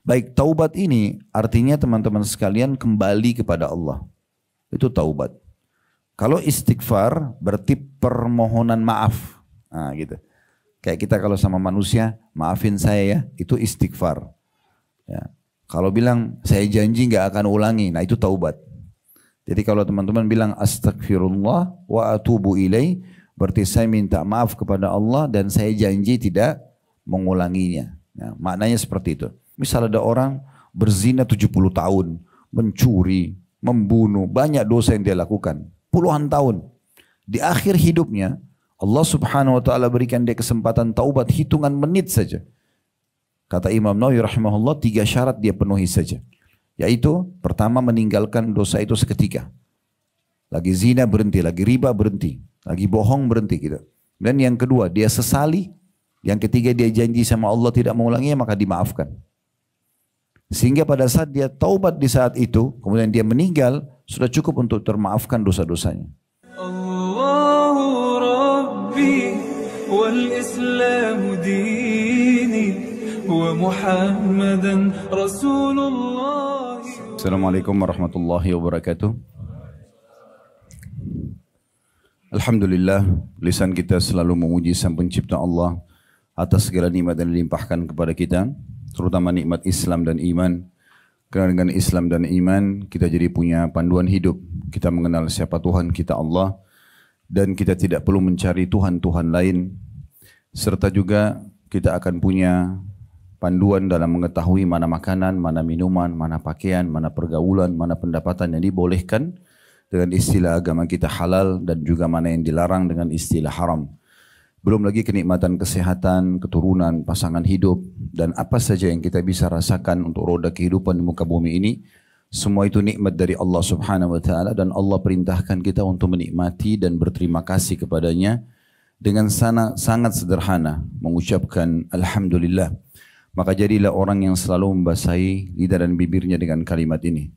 Baik, taubat ini artinya teman-teman sekalian kembali kepada Allah. Itu taubat. Kalau istighfar berarti permohonan maaf. Nah, gitu. Kayak kita kalau sama manusia, maafin saya ya, itu istighfar. Ya. Kalau bilang saya janji nggak akan ulangi, nah itu taubat. Jadi kalau teman-teman bilang astagfirullah wa atubu ilaih, berarti saya minta maaf kepada Allah dan saya janji tidak mengulanginya. Nah, maknanya seperti itu. Misal ada orang berzina 70 tahun, mencuri, membunuh, banyak dosa yang dia lakukan, puluhan tahun. Di akhir hidupnya, Allah subhanahu wa ta'ala berikan dia kesempatan taubat hitungan menit saja. Kata Imam Nawawi rahimahullah, 3 syarat dia penuhi saja. Yaitu, pertama meninggalkan dosa itu seketika. Lagi zina berhenti, lagi riba berhenti, lagi bohong berhenti gitu. Dan yang kedua, dia sesali. Yang ketiga, dia janji sama Allah tidak mengulanginya, maka dimaafkan. Sehingga pada saat dia taubat di saat itu, kemudian dia meninggal, sudah cukup untuk termaafkan dosa-dosanya. Allahu Rabbi wal Islamu dini wa Muhammadan Rasulullah. Assalamualaikum warahmatullahi wabarakatuh. Alhamdulillah, lisan kita selalu memuji Sang Pencipta Allah atas segala nikmat yang dilimpahkan kepada kita, terutama nikmat Islam dan iman. Karena dengan Islam dan iman kita jadi punya panduan hidup. Kita mengenal siapa Tuhan kita Allah dan kita tidak perlu mencari Tuhan-Tuhan lain. Serta juga kita akan punya panduan dalam mengetahui mana makanan, mana minuman, mana pakaian, mana pergaulan, mana pendapatan yang dibolehkan dengan istilah agama kita halal dan juga mana yang dilarang dengan istilah haram. Belum lagi kenikmatan kesehatan, keturunan, pasangan hidup dan apa saja yang kita bisa rasakan untuk roda kehidupan di muka bumi ini. Semua itu nikmat dari Allah subhanahu wa ta'ala dan Allah perintahkan kita untuk menikmati dan berterima kasih kepadanya dengan sangat sederhana mengucapkan Alhamdulillah. Maka jadilah orang yang selalu membasahi lidah dan bibirnya dengan kalimat ini.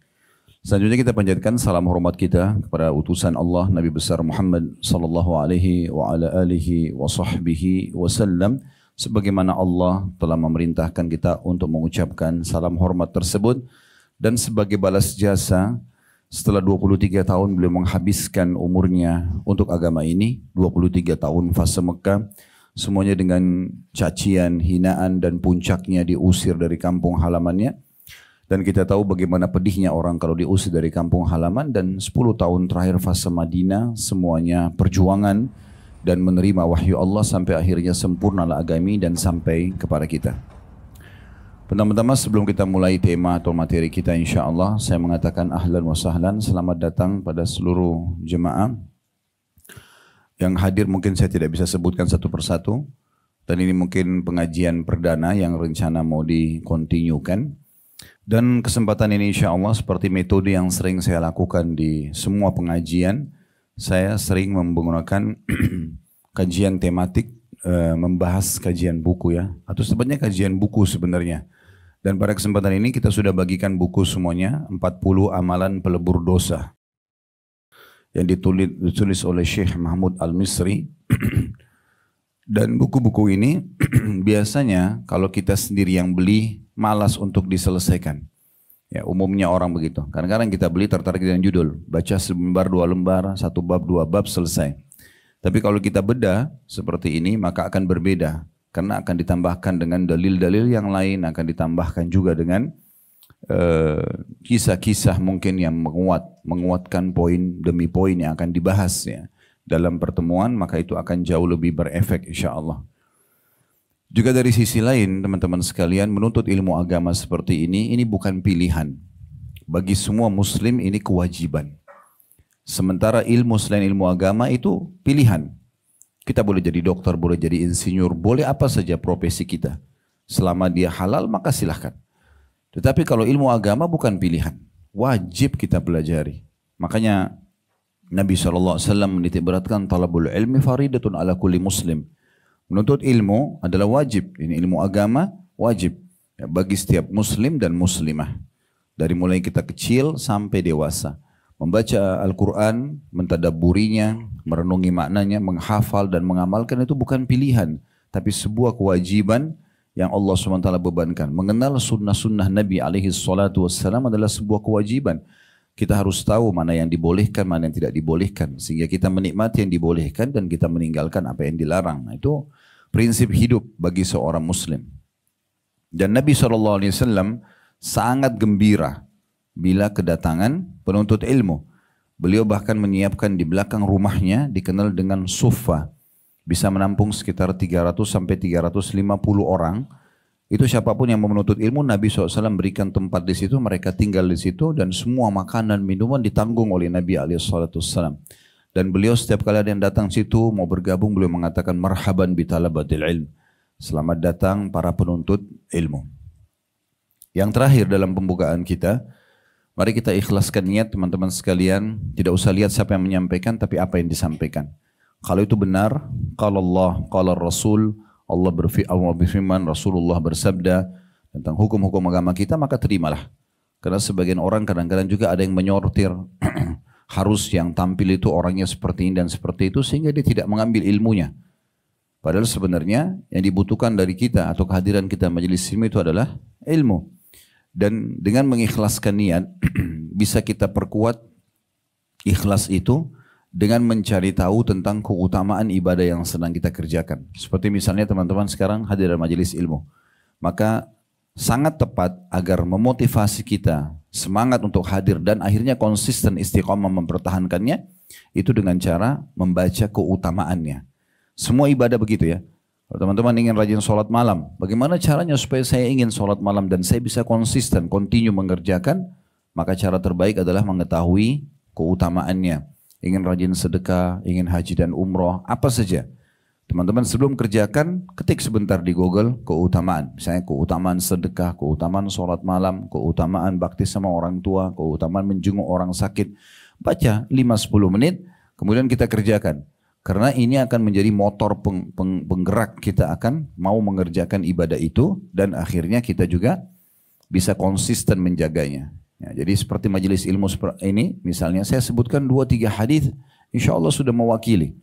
Selanjutnya kita panjatkan salam hormat kita kepada utusan Allah Nabi besar Muhammad sallallahu alaihi wa ala alihi wa sahbihi wasallam, sebagaimana Allah telah memerintahkan kita untuk mengucapkan salam hormat tersebut. Dan sebagai balas jasa, setelah 23 tahun beliau menghabiskan umurnya untuk agama ini, 23 tahun fase Mekah, semuanya dengan cacian, hinaan dan puncaknya diusir dari kampung halamannya. Dan kita tahu bagaimana pedihnya orang kalau diusir dari kampung halaman. Dan 10 tahun terakhir fase Madinah semuanya perjuangan dan menerima wahyu Allah sampai akhirnya sempurnalah agama dan sampai kepada kita. Pertama-tama sebelum kita mulai tema atau materi kita insyaAllah, saya mengatakan ahlan wa sahlan, selamat datang pada seluruh jemaah yang hadir. Mungkin saya tidak bisa sebutkan satu persatu, dan ini mungkin pengajian perdana yang rencana mau dikontinyukan. Dan kesempatan ini insya Allah seperti metode yang sering saya lakukan di semua pengajian, saya sering menggunakan kajian tematik, membahas kajian buku ya, atau sebenarnya kajian buku sebenarnya. Dan pada kesempatan ini kita sudah bagikan buku semuanya, 40 amalan pelebur dosa, yang ditulis oleh Syekh Mahmud Al-Misri. Dan buku-buku ini biasanya kalau kita sendiri yang beli malas untuk diselesaikan. Ya, umumnya orang begitu. Kadang-kadang kita beli tertarik dengan judul, baca selembar, 2 lembar, 1 bab, 2 bab, selesai. Tapi kalau kita bedah seperti ini maka akan berbeda. Karena akan ditambahkan dengan dalil-dalil yang lain, akan ditambahkan juga dengan kisah-kisah mungkin yang menguatkan poin demi poin yang akan dibahas ya dalam pertemuan, maka itu akan jauh lebih berefek insyaAllah. Juga dari sisi lain teman-teman sekalian, menuntut ilmu agama seperti ini bukan pilihan. Bagi semua muslim ini kewajiban. Sementara ilmu selain ilmu agama itu pilihan. Kita boleh jadi dokter, boleh jadi insinyur, boleh apa saja profesi kita. Selama dia halal maka silahkan. Tetapi kalau ilmu agama bukan pilihan, wajib kita pelajari. Makanya Nabi SAW menitikberatkan talabul ilmi faridatun ala kulli muslim. Menuntut ilmu adalah wajib. Ini ilmu agama wajib ya, bagi setiap muslim dan muslimah. Dari mulai kita kecil sampai dewasa. Membaca Al-Quran, mentadabburinya, merenungi maknanya, menghafal dan mengamalkan itu bukan pilihan. Tapi sebuah kewajiban yang Allah SWT bebankan. Mengenal sunnah-sunnah Nabi alaihi salatu wassalam adalah sebuah kewajiban. Kita harus tahu mana yang dibolehkan, mana yang tidak dibolehkan. Sehingga kita menikmati yang dibolehkan dan kita meninggalkan apa yang dilarang. Nah, itu prinsip hidup bagi seorang muslim. Dan Nabi SAW sangat gembira bila kedatangan penuntut ilmu. Beliau bahkan menyiapkan di belakang rumahnya dikenal dengan suffa. Bisa menampung sekitar 300 sampai 350 orang. Itu siapapun yang mau menuntut ilmu, Nabi SAW berikan tempat di situ, mereka tinggal di situ dan semua makanan, minuman ditanggung oleh Nabi SAW. Dan beliau setiap kali ada yang datang situ mau bergabung, beliau mengatakan marhaban bi talabatil ilm. Selamat datang para penuntut ilmu. Yang terakhir dalam pembukaan kita, mari kita ikhlaskan niat teman-teman sekalian, tidak usah lihat siapa yang menyampaikan tapi apa yang disampaikan. Kalau itu benar, qala Allah, qala Rasul, Allah berfirman, Rasulullah bersabda tentang hukum-hukum agama kita, maka terimalah. Karena sebagian orang kadang-kadang juga ada yang menyortir, harus yang tampil itu orangnya seperti ini dan seperti itu, sehingga dia tidak mengambil ilmunya. Padahal sebenarnya yang dibutuhkan dari kita atau kehadiran kita majelis ilmu itu adalah ilmu. Dan dengan mengikhlaskan niat, bisa kita perkuat ikhlas itu dengan mencari tahu tentang keutamaan ibadah yang sedang kita kerjakan. Seperti misalnya teman-teman sekarang hadir dalam majelis ilmu. Maka sangat tepat agar memotivasi kita semangat untuk hadir dan akhirnya konsisten istiqomah mempertahankannya, itu dengan cara membaca keutamaannya. Semua ibadah begitu ya. Kalau teman-teman ingin rajin sholat malam, bagaimana caranya supaya saya ingin sholat malam dan saya bisa konsisten, continue mengerjakan? Maka cara terbaik adalah mengetahui keutamaannya. Ingin rajin sedekah, ingin haji dan umroh, apa saja. Teman-teman sebelum kerjakan, ketik sebentar di Google keutamaan. Misalnya keutamaan sedekah, keutamaan sholat malam, keutamaan bakti sama orang tua, keutamaan menjenguk orang sakit. Baca 5-10 menit, kemudian kita kerjakan. Karena ini akan menjadi motor penggerak kita akan mau mengerjakan ibadah itu dan akhirnya kita juga bisa konsisten menjaganya. Ya, jadi seperti majelis ilmu ini, misalnya saya sebutkan 2-3 hadis, insya Allah sudah mewakili.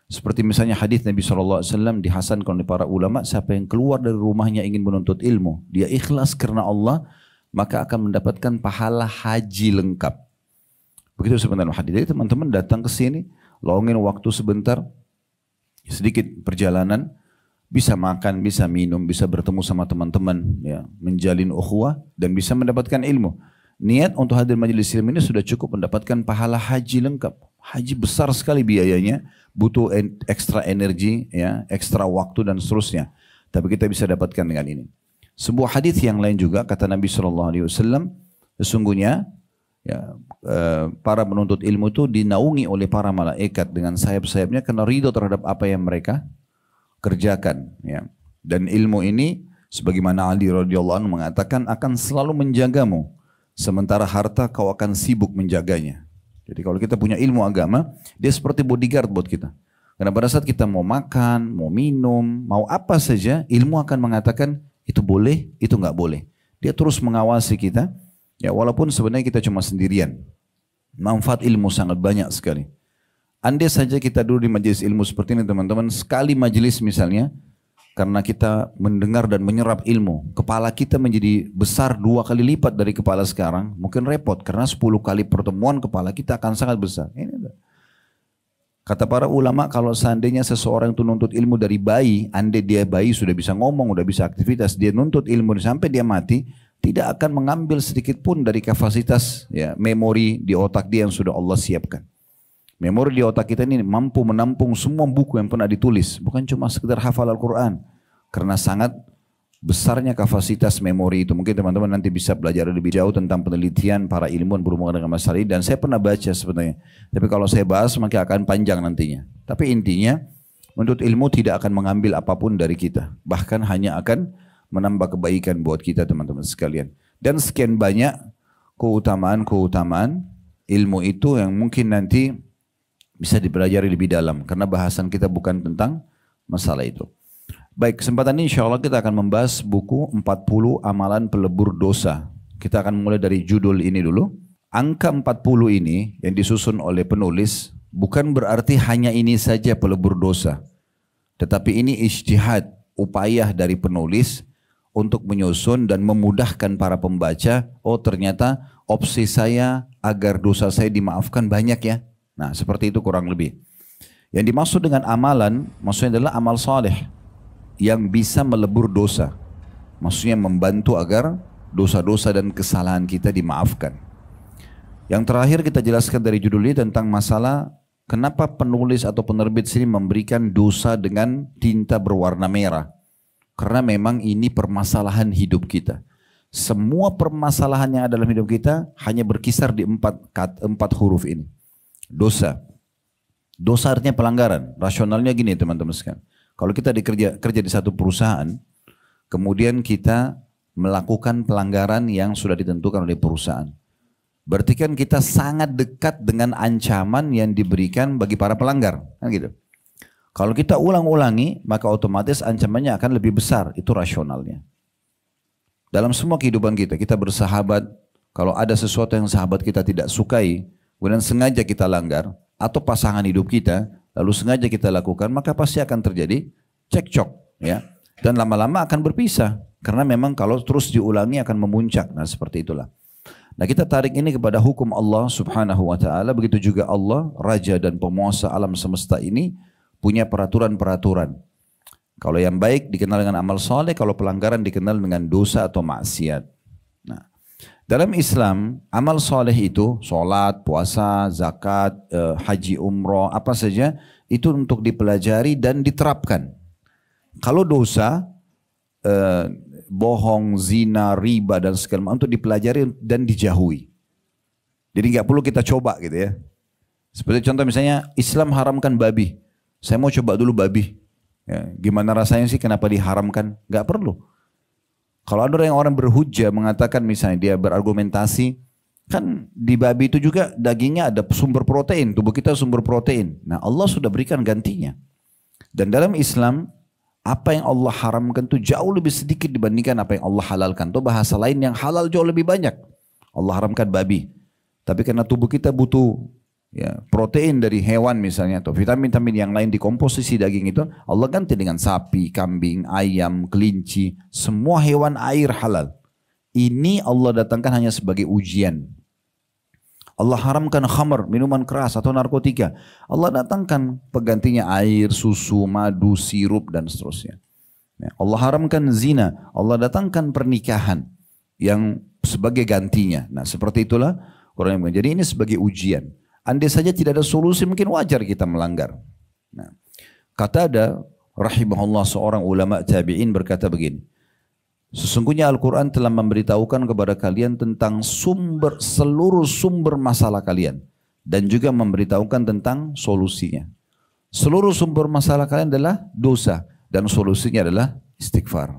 Seperti misalnya hadis Nabi SAW dihasankan oleh para ulama, siapa yang keluar dari rumahnya ingin menuntut ilmu, dia ikhlas karena Allah, maka akan mendapatkan pahala haji lengkap. Begitu sebenarnya hadis. Jadi teman-teman datang ke sini, longin waktu sebentar, sedikit perjalanan, bisa makan, bisa minum, bisa bertemu sama teman-teman, ya, menjalin ukhuwah dan bisa mendapatkan ilmu. Niat untuk hadir majelis ilmu ini sudah cukup mendapatkan pahala haji lengkap. Haji besar sekali biayanya, butuh ekstra energi, ya, ekstra waktu dan seterusnya. Tapi kita bisa dapatkan dengan ini. Sebuah hadis yang lain juga kata Nabi SAW, sesungguhnya ya, para penuntut ilmu itu dinaungi oleh para malaikat dengan sayap-sayapnya karena ridho terhadap apa yang mereka kerjakan. Ya. Dan ilmu ini, sebagaimana Ali radhiyallahu anhu mengatakan, akan selalu menjagamu. Sementara harta kau akan sibuk menjaganya. Jadi kalau kita punya ilmu agama, dia seperti bodyguard buat kita. Karena pada saat kita mau makan, mau minum, mau apa saja, ilmu akan mengatakan itu boleh, itu nggak boleh. Dia terus mengawasi kita, ya walaupun sebenarnya kita cuma sendirian. Manfaat ilmu sangat banyak sekali. Andai saja kita dulu di majelis ilmu seperti ini teman-teman, sekali majelis misalnya, karena kita mendengar dan menyerap ilmu, kepala kita menjadi besar 2 kali lipat dari kepala sekarang, mungkin repot karena 10 kali pertemuan kepala kita akan sangat besar. Ini kata para ulama, kalau seandainya seseorang itu nuntut ilmu dari bayi, andai dia bayi sudah bisa ngomong, sudah bisa aktivitas, dia nuntut ilmu sampai dia mati, tidak akan mengambil sedikit pun dari kapasitas ya, memori di otak dia yang sudah Allah siapkan. Memori di otak kita ini mampu menampung semua buku yang pernah ditulis. Bukan cuma sekedar hafal Al-Quran. Karena sangat besarnya kapasitas memori itu. Mungkin teman-teman nanti bisa belajar lebih jauh tentang penelitian para ilmuwan berhubungan dengan masalah ini. Dan saya pernah baca sebenarnya. Tapi kalau saya bahas maka akan panjang nantinya. Tapi intinya, menuntut ilmu tidak akan mengambil apapun dari kita. Bahkan hanya akan menambah kebaikan buat kita teman-teman sekalian. Dan sekian banyak keutamaan-keutamaan ilmu itu yang mungkin nanti bisa dipelajari lebih dalam karena bahasan kita bukan tentang masalah itu. Baik, kesempatan ini insya Allah kita akan membahas buku 40 amalan pelebur dosa. Kita akan mulai dari judul ini dulu. Angka 40 ini yang disusun oleh penulis bukan berarti hanya ini saja pelebur dosa. Tetapi ini ijtihad, upaya dari penulis untuk menyusun dan memudahkan para pembaca, oh ternyata opsi saya agar dosa saya dimaafkan banyak ya. Nah seperti itu kurang lebih. Yang dimaksud dengan amalan, maksudnya adalah amal saleh yang bisa melebur dosa. Maksudnya membantu agar dosa-dosa dan kesalahan kita dimaafkan. Yang terakhir kita jelaskan dari judul ini tentang masalah kenapa penulis atau penerbit sini memberikan dosa dengan tinta berwarna merah. Karena memang ini permasalahan hidup kita. Semua permasalahan yang ada dalam hidup kita hanya berkisar di empat huruf ini. Dosa. Dosa artinya pelanggaran. Rasionalnya gini teman-teman sekalian. Kalau kita kerja di satu perusahaan, kemudian kita melakukan pelanggaran yang sudah ditentukan oleh perusahaan. Berarti kan kita sangat dekat dengan ancaman yang diberikan bagi para pelanggar. Kan gitu. Kalau kita ulang-ulangi, maka otomatis ancamannya akan lebih besar. Itu rasionalnya. Dalam semua kehidupan kita, kita bersahabat. Kalau ada sesuatu yang sahabat kita tidak sukai, kemudian sengaja kita langgar, atau pasangan hidup kita, lalu sengaja kita lakukan, maka pasti akan terjadi cekcok. Ya. Dan lama-lama akan berpisah. Karena memang kalau terus diulangi akan memuncak. Nah seperti itulah. Nah kita tarik ini kepada hukum Allah subhanahu wa ta'ala. Begitu juga Allah, Raja dan penguasa alam semesta ini, punya peraturan-peraturan. Kalau yang baik dikenal dengan amal soleh, kalau pelanggaran dikenal dengan dosa atau maksiat. Nah, dalam Islam, amal soleh itu, sholat, puasa, zakat, haji, umroh, apa saja, itu untuk dipelajari dan diterapkan. Kalau dosa, bohong, zina, riba, dan segala macam, untuk dipelajari dan dijauhi. Jadi nggak perlu kita coba gitu ya. Seperti contoh misalnya, Islam haramkan babi. Saya mau coba dulu babi. Ya, gimana rasanya sih, kenapa diharamkan? Gak perlu. Kalau ada orang berhujjah mengatakan misalnya dia berargumentasi, kan di babi itu juga dagingnya ada sumber protein, tubuh kita sumber protein. Nah Allah sudah berikan gantinya. Dan dalam Islam, apa yang Allah haramkan itu jauh lebih sedikit dibandingkan apa yang Allah halalkan. Itu bahasa lain yang halal jauh lebih banyak. Allah haramkan babi. Tapi karena tubuh kita butuh ya, protein dari hewan misalnya atau vitamin-vitamin yang lain di komposisi daging itu, Allah ganti dengan sapi, kambing, ayam, kelinci, semua hewan air halal. Ini Allah datangkan hanya sebagai ujian. Allah haramkan khamr, minuman keras atau narkotika. Allah datangkan penggantinya air, susu, madu, sirup dan seterusnya. Allah haramkan zina, Allah datangkan pernikahan yang sebagai gantinya. Nah seperti itulah orang yang jadi ini sebagai ujian. Andai saja tidak ada solusi mungkin wajar kita melanggar. Nah, Qatadah rahimahullah seorang ulama tabi'in berkata begini. Sesungguhnya Al-Quran telah memberitahukan kepada kalian tentang seluruh sumber masalah kalian. Dan juga memberitahukan tentang solusinya. Seluruh sumber masalah kalian adalah dosa. Dan solusinya adalah istighfar.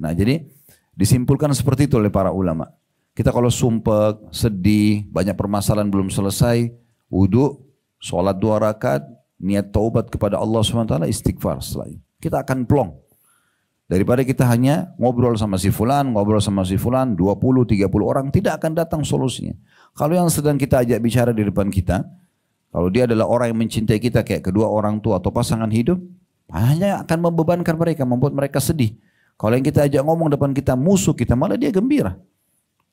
Nah jadi disimpulkan seperti itu oleh para ulama. Kita kalau sumpek, sedih, banyak permasalahan belum selesai, wudu, sholat 2 rakaat, niat taubat kepada Allah SWT, istighfar setelah itu. Kita akan plong. Daripada kita hanya ngobrol sama si fulan, 20, 30 orang, tidak akan datang solusinya. Kalau yang sedang kita ajak bicara di depan kita, kalau dia adalah orang yang mencintai kita kayak kedua orang tua atau pasangan hidup, hanya akan membebankan mereka, membuat mereka sedih. Kalau yang kita ajak ngomong depan kita musuh kita, malah dia gembira.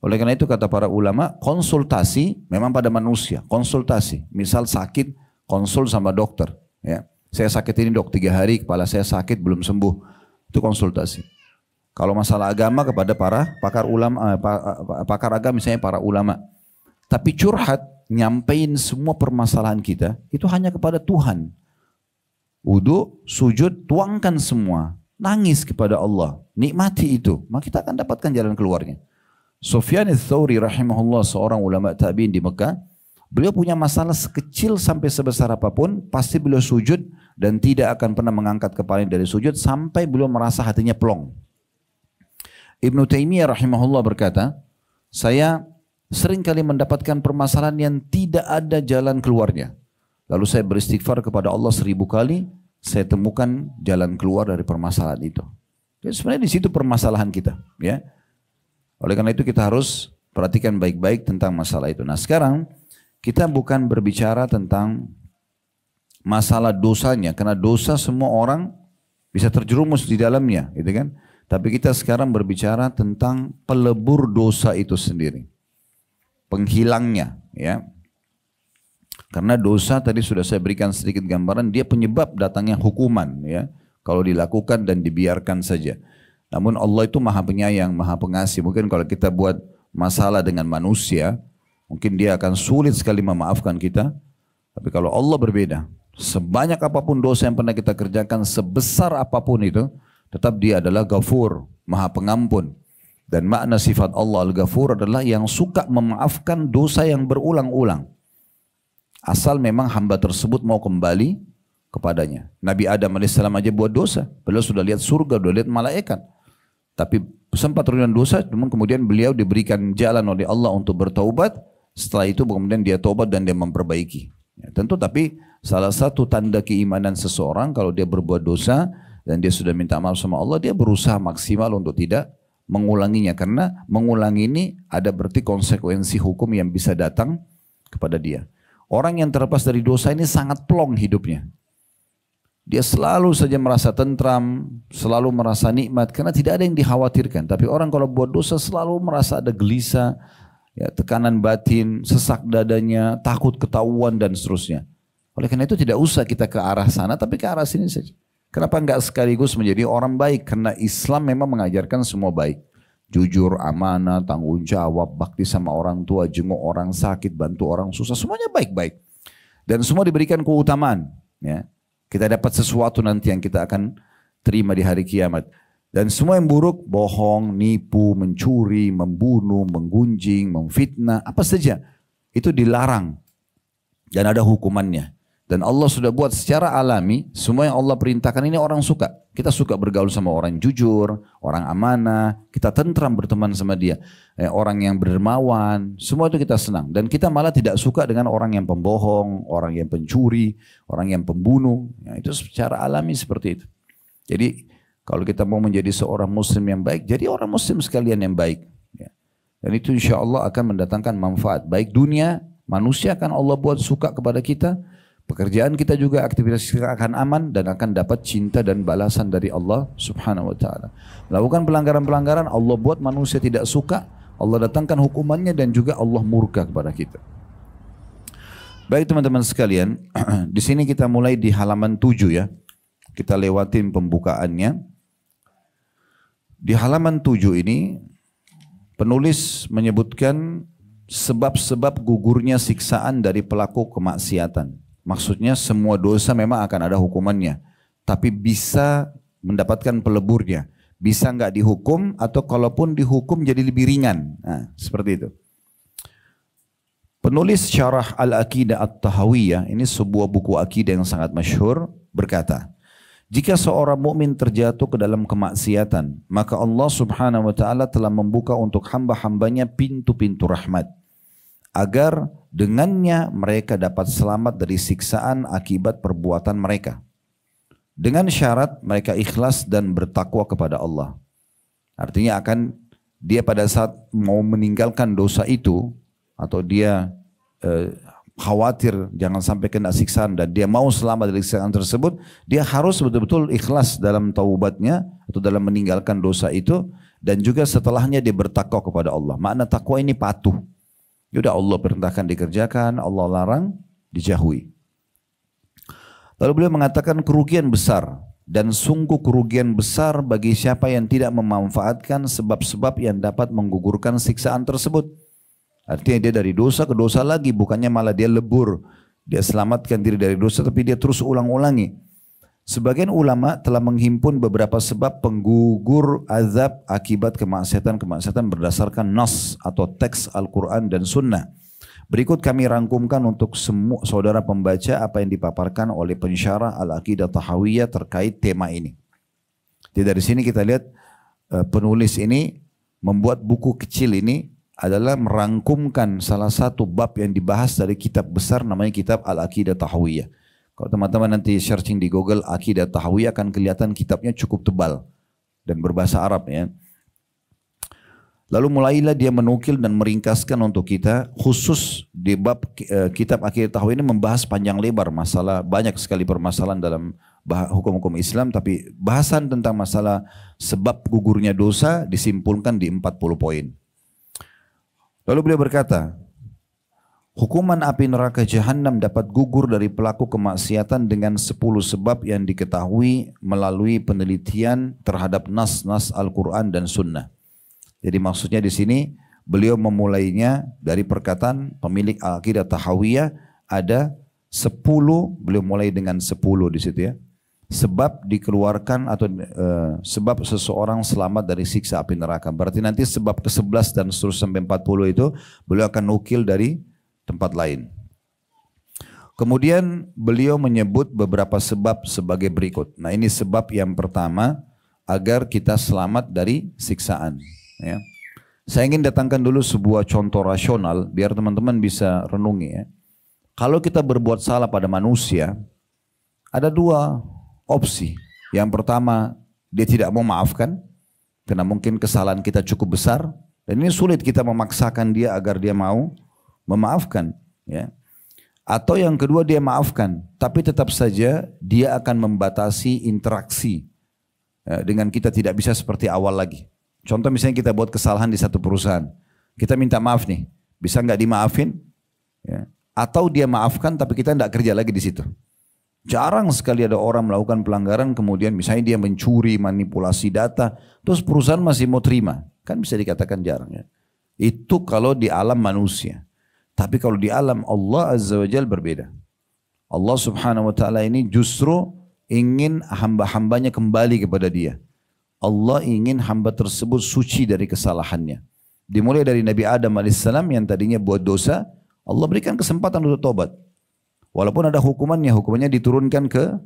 Oleh karena itu kata para ulama, konsultasi memang pada manusia, konsultasi. Misal sakit, konsul sama dokter. Ya. Saya sakit ini dok, 3 hari kepala saya sakit belum sembuh. Itu konsultasi. Kalau masalah agama kepada para pakar ulama, pakar agama misalnya para ulama. Tapi curhat, nyampein semua permasalahan kita, itu hanya kepada Tuhan. Wudu, sujud, tuangkan semua. Nangis kepada Allah. Nikmati itu. Maka kita akan dapatkan jalan keluarnya. Sufyan ats-Tsauri rahimahullah seorang ulama tabi'in di Mekah. Beliau punya masalah sekecil sampai sebesar apapun. Pasti beliau sujud dan tidak akan pernah mengangkat kepalanya dari sujud. Sampai beliau merasa hatinya plong. Ibnu Taimiyah rahimahullah berkata, saya sering kali mendapatkan permasalahan yang tidak ada jalan keluarnya. Lalu saya beristighfar kepada Allah 1000 kali. Saya temukan jalan keluar dari permasalahan itu. Jadi sebenarnya di situ permasalahan kita, ya. Oleh karena itu kita harus perhatikan baik-baik tentang masalah itu. Nah sekarang kita bukan berbicara tentang masalah dosanya, karena dosa semua orang bisa terjerumus di dalamnya, gitu kan? Tapi kita sekarang berbicara tentang pelebur dosa itu sendiri. Penghilangnya, ya. Karena dosa tadi sudah saya berikan sedikit gambaran, dia penyebab datangnya hukuman, ya. Kalau dilakukan dan dibiarkan saja. Namun Allah itu maha penyayang, maha pengasih. Mungkin kalau kita buat masalah dengan manusia, mungkin dia akan sulit sekali memaafkan kita. Tapi kalau Allah berbeda, sebanyak apapun dosa yang pernah kita kerjakan, sebesar apapun itu, tetap dia adalah Ghafur, maha pengampun. Dan makna sifat Allah Al-Ghafur adalah yang suka memaafkan dosa yang berulang-ulang. Asal memang hamba tersebut mau kembali kepadanya. Nabi Adam AS aja buat dosa. Beliau sudah lihat surga, sudah lihat malaikat. Tapi sempat terjadi dosa, namun kemudian beliau diberikan jalan oleh Allah untuk bertaubat. Setelah itu kemudian dia taubat dan dia memperbaiki. Ya, tentu tapi salah satu tanda keimanan seseorang kalau dia berbuat dosa dan dia sudah minta maaf sama Allah, dia berusaha maksimal untuk tidak mengulanginya. Karena mengulangi ini ada berarti konsekuensi hukum yang bisa datang kepada dia. Orang yang terlepas dari dosa ini sangat plong hidupnya. Dia selalu saja merasa tentram, selalu merasa nikmat karena tidak ada yang dikhawatirkan. Tapi orang kalau buat dosa selalu merasa ada gelisah, ya, tekanan batin, sesak dadanya, takut ketahuan dan seterusnya. Oleh karena itu tidak usah kita ke arah sana tapi ke arah sini saja. Kenapa enggak sekaligus menjadi orang baik? Karena Islam memang mengajarkan semua baik. Jujur, amanah, tanggung jawab, bakti sama orang tua, jenguk orang sakit, bantu orang susah, semuanya baik-baik. Dan semua diberikan keutamaan. Ya. Kita dapat sesuatu nanti yang kita akan terima di hari kiamat. Dan semua yang buruk, bohong, nipu, mencuri, membunuh, menggunjing, memfitnah, apa saja. Itu dilarang. Dan ada hukumannya. Dan Allah sudah buat secara alami, semua yang Allah perintahkan ini orang suka. Kita suka bergaul sama orang jujur, orang amanah, kita tentram berteman sama dia. Orang yang berdermawan, semua itu kita senang. Dan kita malah tidak suka dengan orang yang pembohong, orang yang pencuri, orang yang pembunuh. Ya, itu secara alami seperti itu. Jadi kalau kita mau menjadi seorang muslim yang baik, jadi orang muslim sekalian yang baik. Ya. Dan itu insya Allah akan mendatangkan manfaat. Baik dunia, manusia akan Allah buat suka kepada kita. Pekerjaan kita juga, aktivitas kita akan aman dan akan dapat cinta dan balasan dari Allah Subhanahu wa taala. Melakukan pelanggaran-pelanggaran, Allah buat manusia tidak suka, Allah datangkan hukumannya dan juga Allah murka kepada kita. Baik teman-teman sekalian, di sini kita mulai di halaman 7 ya. Kita lewatin pembukaannya. Di halaman 7 ini penulis menyebutkan sebab-sebab gugurnya siksaan dari pelaku kemaksiatan. Maksudnya semua dosa memang akan ada hukumannya. Tapi bisa mendapatkan peleburnya. Bisa nggak dihukum atau kalaupun dihukum jadi lebih ringan. Nah, seperti itu. Penulis Syarah Al-Aqidah At-Tahawiyah, ini sebuah buku akidah yang sangat masyhur, berkata, jika seorang mukmin terjatuh ke dalam kemaksiatan, maka Allah Subhanahu wa taala telah membuka untuk hamba-hambanya pintu-pintu rahmat, agar dengannya mereka dapat selamat dari siksaan akibat perbuatan mereka. Dengan syarat mereka ikhlas dan bertakwa kepada Allah. Artinya akan dia pada saat mau meninggalkan dosa itu, atau dia khawatir jangan sampai kena siksaan dan dia mau selamat dari siksaan tersebut, dia harus betul-betul ikhlas dalam taubatnya atau dalam meninggalkan dosa itu, dan juga setelahnya dia bertakwa kepada Allah. Makna takwa ini patuh. Sudah Allah perintahkan dikerjakan, Allah larang dijauhi. Lalu beliau mengatakan kerugian besar, dan sungguh kerugian besar bagi siapa yang tidak memanfaatkan sebab-sebab yang dapat menggugurkan siksaan tersebut. Artinya dia dari dosa ke dosa lagi, bukannya malah dia lebur. Dia selamatkan diri dari dosa tapi dia terus ulang-ulangi. Sebagian ulama telah menghimpun beberapa sebab penggugur azab akibat kemaksiatan-kemaksiatan berdasarkan nas atau teks Al-Quran dan Sunnah. Berikut kami rangkumkan untuk semua saudara pembaca apa yang dipaparkan oleh pensyarah Al-Aqidah Tahawiyah terkait tema ini. Jadi dari sini kita lihat penulis ini membuat buku kecil ini adalah merangkumkan salah satu bab yang dibahas dari kitab besar namanya kitab Al-Aqidah Tahawiyah. Kalau teman-teman nanti searching di Google Aqidah Tahawiyah akan kelihatan kitabnya cukup tebal dan berbahasa Arab ya. Lalu mulailah dia menukil dan meringkaskan untuk kita, khusus di bab kitab Aqidah Tahawiyah ini membahas panjang lebar masalah, banyak sekali permasalahan dalam hukum-hukum Islam, tapi bahasan tentang masalah sebab gugurnya dosa disimpulkan di 40 poin. Lalu beliau berkata, hukuman api neraka jahanam dapat gugur dari pelaku kemaksiatan dengan 10 sebab yang diketahui melalui penelitian terhadap nas-nas Al-Quran dan Sunnah. Jadi maksudnya di sini beliau memulainya dari perkataan pemilik Aqidah Tahawiyah ada 10, beliau mulai dengan 10 di situ ya. Sebab dikeluarkan atau sebab seseorang selamat dari siksa api neraka. Berarti nanti sebab ke-11 dan seterusnya sampai 40 itu beliau akan nukil dari tempat lain. Kemudian beliau menyebut beberapa sebab sebagai berikut. Nah ini sebab yang pertama agar kita selamat dari siksaan. Ya. Saya ingin datangkan dulu sebuah contoh rasional biar teman-teman bisa renungi ya. Kalau kita berbuat salah pada manusia, ada dua opsi. Yang pertama, dia tidak mau maafkan karena mungkin kesalahan kita cukup besar dan ini sulit kita memaksakan dia agar dia mau memaafkan ya. Atau yang kedua dia maafkan tapi tetap saja dia akan membatasi interaksi ya, dengan kita tidak bisa seperti awal lagi. Contoh misalnya kita buat kesalahan di satu perusahaan, kita minta maaf nih, bisa nggak dimaafin? Ya. Atau dia maafkan tapi kita nggak kerja lagi di situ. Jarang sekali ada orang melakukan pelanggaran kemudian misalnya dia mencuri, manipulasi data, terus perusahaan masih mau terima, kan bisa dikatakan jarang ya. Itu kalau di alam manusia. Tapi kalau di alam Allah Azza wa Jalla berbeda. Allah Subhanahu wa Ta'ala ini justru ingin hamba-hambanya kembali kepada Dia. Allah ingin hamba tersebut suci dari kesalahannya. Dimulai dari Nabi Adam alaihissalam yang tadinya buat dosa, Allah berikan kesempatan untuk tobat. Walaupun ada hukumannya diturunkan ke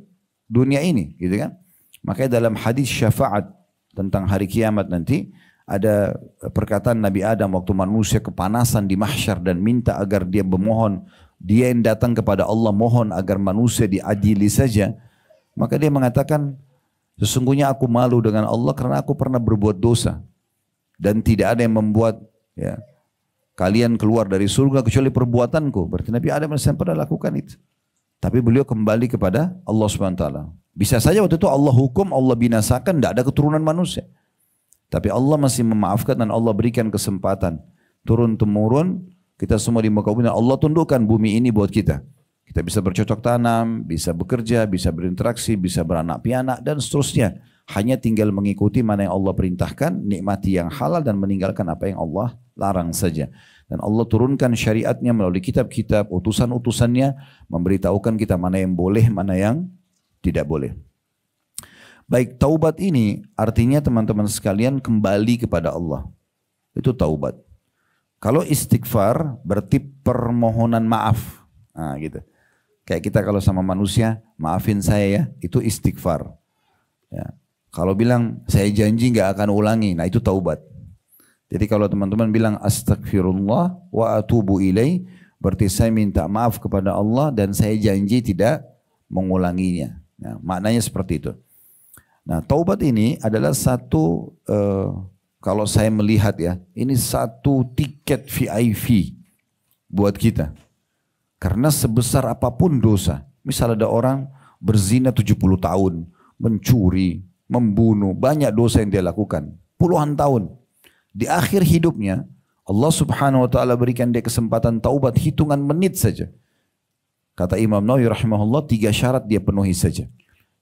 dunia ini, gitu kan? Makanya dalam hadis syafaat tentang hari kiamat nanti ada perkataan Nabi Adam waktu manusia kepanasan di mahsyar dan minta agar dia memohon, dia yang datang kepada Allah mohon agar manusia diadili saja, maka dia mengatakan, sesungguhnya aku malu dengan Allah karena aku pernah berbuat dosa dan tidak ada yang membuat ya, kalian keluar dari surga kecuali perbuatanku. Berarti Nabi Adam AS pernah lakukan itu. Tapi beliau kembali kepada Allah SWT. Bisa saja waktu itu Allah hukum, Allah binasakan, tidak ada keturunan manusia. Tapi Allah masih memaafkan dan Allah berikan kesempatan. Turun-temurun kita semua di muka bumi, Allah tundukkan bumi ini buat kita. Kita bisa bercocok tanam, bisa bekerja, bisa berinteraksi, bisa beranak pianak dan seterusnya. Hanya tinggal mengikuti mana yang Allah perintahkan, nikmati yang halal dan meninggalkan apa yang Allah larang saja. Dan Allah turunkan syariatnya melalui kitab-kitab, utusan-utusannya, memberitahukan kita mana yang boleh, mana yang tidak boleh. Baik, taubat ini artinya teman-teman sekalian kembali kepada Allah. Itu taubat. Kalau istighfar berarti permohonan maaf. Nah, gitu. Kayak kita kalau sama manusia, maafin saya ya, itu istighfar. Ya. Kalau bilang saya janji nggak akan ulangi, nah itu taubat. Jadi kalau teman-teman bilang astagfirullah wa atubu ilaih, berarti saya minta maaf kepada Allah dan saya janji tidak mengulanginya. Nah, maknanya seperti itu. Nah, taubat ini adalah satu, kalau saya melihat ya, ini satu tiket VIP buat kita. Karena sebesar apapun dosa, misal ada orang berzina 70 tahun, mencuri, membunuh, banyak dosa yang dia lakukan, puluhan tahun. Di akhir hidupnya, Allah Subhanahu wa Ta'ala berikan dia kesempatan taubat hitungan menit saja. Kata Imam Nawawi rahimahullah, 3 syarat dia penuhi saja.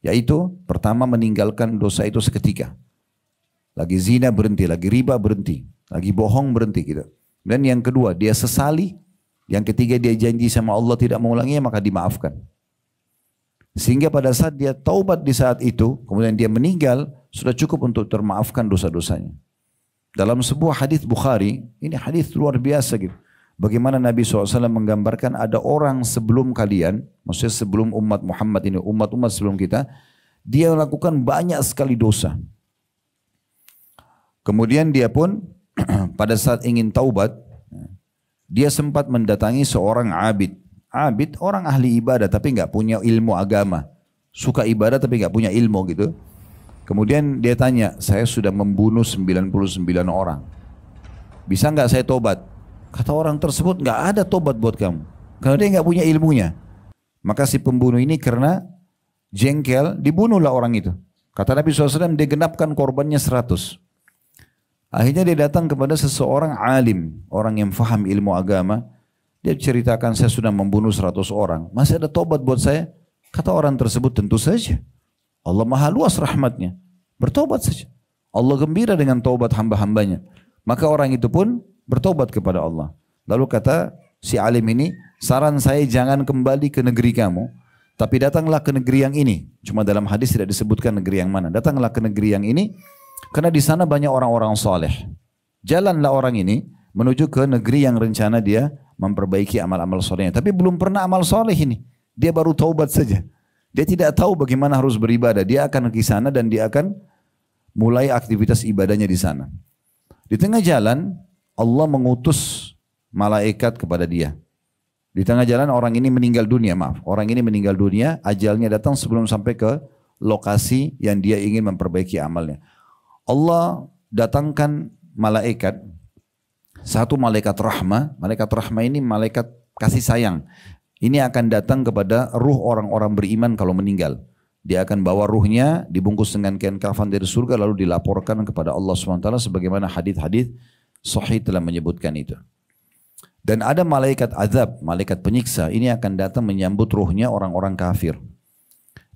Yaitu, pertama meninggalkan dosa itu seketika. Lagi zina berhenti, lagi riba berhenti, lagi bohong berhenti gitu. Dan yang kedua, dia sesali. Yang ketiga dia janji sama Allah tidak mengulanginya, maka dimaafkan. Sehingga pada saat dia taubat di saat itu, kemudian dia meninggal, sudah cukup untuk termaafkan dosa-dosanya. Dalam sebuah hadis Bukhari, ini hadis luar biasa gitu. Bagaimana Nabi SAW menggambarkan ada orang sebelum kalian, maksudnya sebelum umat Muhammad ini, umat-umat sebelum kita, dia melakukan banyak sekali dosa. Kemudian dia pun pada saat ingin taubat, dia sempat mendatangi seorang abid. Abid orang ahli ibadah tapi nggak punya ilmu agama. Suka ibadah tapi nggak punya ilmu gitu. Kemudian dia tanya, saya sudah membunuh 99 orang. bisa nggak saya tobat? Kata orang tersebut, nggak ada tobat buat kamu. Karena dia nggak punya ilmunya. Maka si pembunuh ini karena jengkel, dibunuhlah orang itu. Kata Nabi SAW, dia genapkan korbannya 100. Akhirnya dia datang kepada seseorang alim, orang yang faham ilmu agama. Dia ceritakan, saya sudah membunuh 100 orang. Masih ada tobat buat saya? Kata orang tersebut, tentu saja. Allah maha luas rahmatnya. Bertobat saja. Allah gembira dengan taubat hamba-hambanya. Maka orang itu pun bertobat kepada Allah. Lalu kata si alim ini, saran saya jangan kembali ke negeri kamu, tapi datanglah ke negeri yang ini. Cuma dalam hadis tidak disebutkan negeri yang mana. Datanglah ke negeri yang ini, karena di sana banyak orang-orang saleh. Jalanlah orang ini menuju ke negeri yang rencana dia memperbaiki amal-amal solehnya. Tapi belum pernah amal soleh ini. Dia baru taubat saja. Dia tidak tahu bagaimana harus beribadah. Dia akan ke sana dan dia akan mulai aktivitas ibadahnya di sana. Di tengah jalan, Allah mengutus malaikat kepada dia. Di tengah jalan orang ini meninggal dunia, Orang ini meninggal dunia, ajalnya datang sebelum sampai ke lokasi yang dia ingin memperbaiki amalnya. Allah datangkan malaikat, satu malaikat rahmah. Malaikat rahmah ini malaikat kasih sayang. Ini akan datang kepada ruh orang-orang beriman kalau meninggal. Dia akan bawa ruhnya dibungkus dengan kain kafan dari surga lalu dilaporkan kepada Allah SWT sebagaimana hadis-hadis sahih telah menyebutkan itu. Dan ada malaikat azab, malaikat penyiksa, ini akan datang menyambut ruhnya orang-orang kafir.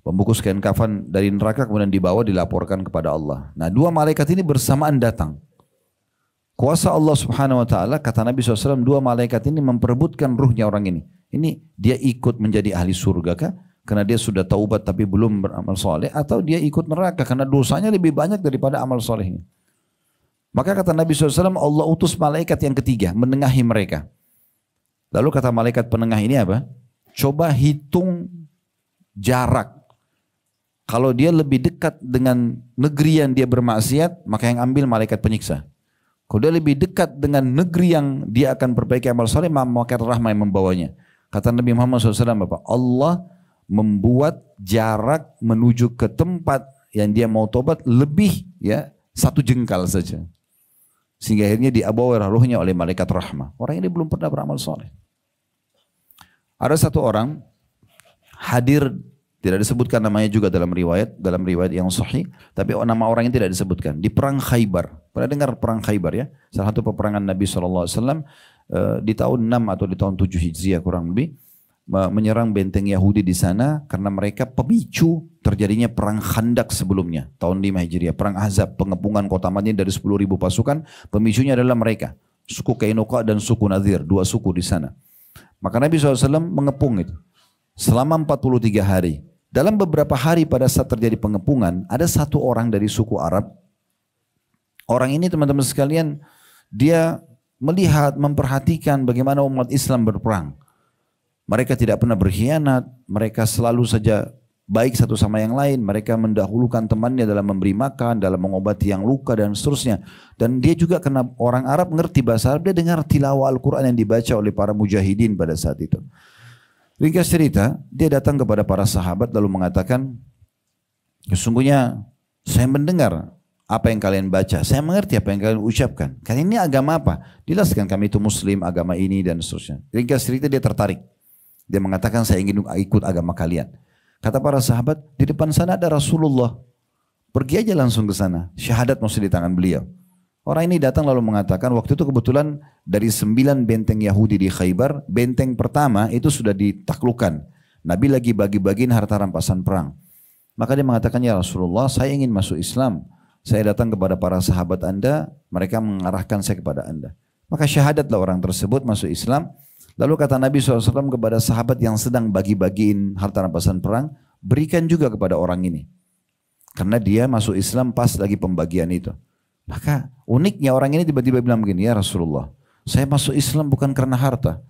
Pembungkus kain kafan dari neraka kemudian dibawa dilaporkan kepada Allah. Nah, dua malaikat ini bersamaan datang. Kuasa Allah Subhanahu wa taala, kata Nabi SAW, dua malaikat ini memperebutkan ruhnya orang ini. Ini dia ikut menjadi ahli surga kah? Karena dia sudah taubat tapi belum beramal soleh, atau dia ikut neraka karena dosanya lebih banyak daripada amal solehnya. Maka kata Nabi SAW, Allah utus malaikat yang ketiga menengahi mereka. Lalu kata malaikat penengah ini apa? Coba hitung jarak. Kalau dia lebih dekat dengan negeri yang dia bermaksiat, maka yang ambil malaikat penyiksa. Kalau dia lebih dekat dengan negeri yang dia akan perbaiki amal soleh, malaikat rahmah yang membawanya. Kata Nabi Muhammad SAW, Allah membuat jarak menuju ke tempat yang dia mau tobat lebih ya 1 jengkal saja. Sehingga akhirnya dibawa ruhnya oleh malaikat rahmah. Orang ini belum pernah beramal soleh. Ada satu orang hadir, tidak disebutkan namanya juga dalam riwayat yang sahih, tapi nama orang ini tidak disebutkan. Di perang Khaybar. Pernah dengar perang Khaybar ya? Salah satu peperangan Nabi SAW di tahun 6 atau di tahun 7 Hijriah kurang lebih. Menyerang benteng Yahudi di sana karena mereka pemicu terjadinya perang Khandak sebelumnya tahun 5 Hijriah, perang Ahzab, pengepungan kota Madinah dari 10.000 pasukan. Pemicunya adalah mereka, suku Kainuqa dan suku Nadir, dua suku di sana. Maka Nabi SAW mengepung itu selama 43 hari. Dalam beberapa hari pada saat terjadi pengepungan, ada satu orang dari suku Arab. Orang ini teman-teman sekalian, dia melihat, memperhatikan bagaimana umat Islam berperang. Mereka tidak pernah berkhianat, mereka selalu saja baik satu sama yang lain, mereka mendahulukan temannya dalam memberi makan, dalam mengobati yang luka dan seterusnya. Dan dia juga karena orang Arab ngerti bahasa Arab, dia dengar tilawah Al-Quran yang dibaca oleh para mujahidin pada saat itu. Ringkas cerita, dia datang kepada para sahabat lalu mengatakan, sesungguhnya saya mendengar apa yang kalian baca, saya mengerti apa yang kalian ucapkan. Kalian ini agama apa? Jelaskan, kami itu Muslim, agama ini dan seterusnya. Ringkas cerita, dia tertarik. Dia mengatakan, saya ingin ikut agama kalian. Kata para sahabat, di depan sana ada Rasulullah. Pergi aja langsung ke sana. Syahadat masih di tangan beliau. Orang ini datang lalu mengatakan, waktu itu kebetulan dari 9 benteng Yahudi di Khaybar, benteng pertama itu sudah ditaklukkan. Nabi lagi bagi-bagiin harta rampasan perang. Maka dia mengatakan, ya Rasulullah, saya ingin masuk Islam. Saya datang kepada para sahabat Anda, mereka mengarahkan saya kepada Anda. Maka syahadatlah orang tersebut masuk Islam. Lalu kata Nabi SAW kepada sahabat yang sedang bagi-bagiin harta rampasan perang, berikan juga kepada orang ini. Karena dia masuk Islam pas lagi pembagian itu. Maka uniknya orang ini tiba-tiba bilang begini, ya Rasulullah, saya masuk Islam bukan karena harta.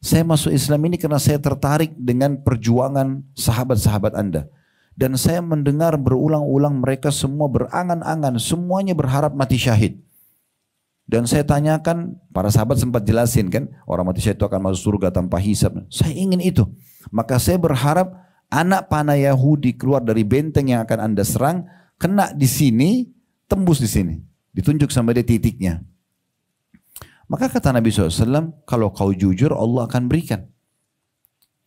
Saya masuk Islam ini karena saya tertarik dengan perjuangan sahabat-sahabat Anda. Dan saya mendengar berulang-ulang mereka semua berangan-angan, semuanya berharap mati syahid. Dan saya tanyakan, para sahabat sempat jelasin kan, orang mati syahid itu akan masuk surga tanpa hisab. Saya ingin itu. Maka saya berharap anak panah Yahudi keluar dari benteng yang akan Anda serang, kena di sini, tembus di sini. Ditunjuk sampai di titiknya. Maka kata Nabi SAW, kalau kau jujur Allah akan berikan.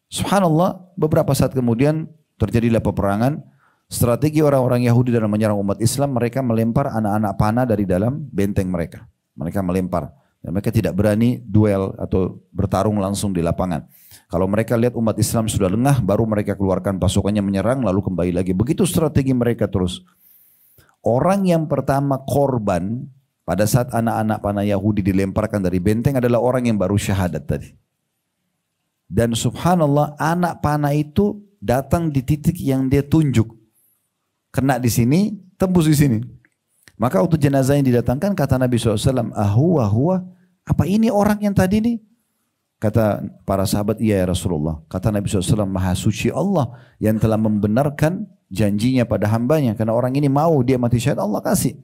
Subhanallah, beberapa saat kemudian terjadilah peperangan. Strategi orang-orang Yahudi dalam menyerang umat Islam, mereka melempar anak-anak panah dari dalam benteng mereka. Mereka melempar. Dan mereka tidak berani duel atau bertarung langsung di lapangan. Kalau mereka lihat umat Islam sudah lengah, baru mereka keluarkan pasukannya menyerang, lalu kembali lagi. Begitu strategi mereka terus. Orang yang pertama korban pada saat anak-anak panah Yahudi dilemparkan dari benteng adalah orang yang baru syahadat tadi. Dan subhanallah, anak panah itu datang di titik yang dia tunjuk. Kena di sini, tembus di sini. Maka waktu jenazah yang didatangkan, kata Nabi SAW, huwa, apa ini orang yang tadi ini? Kata para sahabat, iya ya Rasulullah. Kata Nabi SAW, Maha Suci Allah yang telah membenarkan janjinya pada hambanya. Karena orang ini mau dia mati syahid, Allah kasih.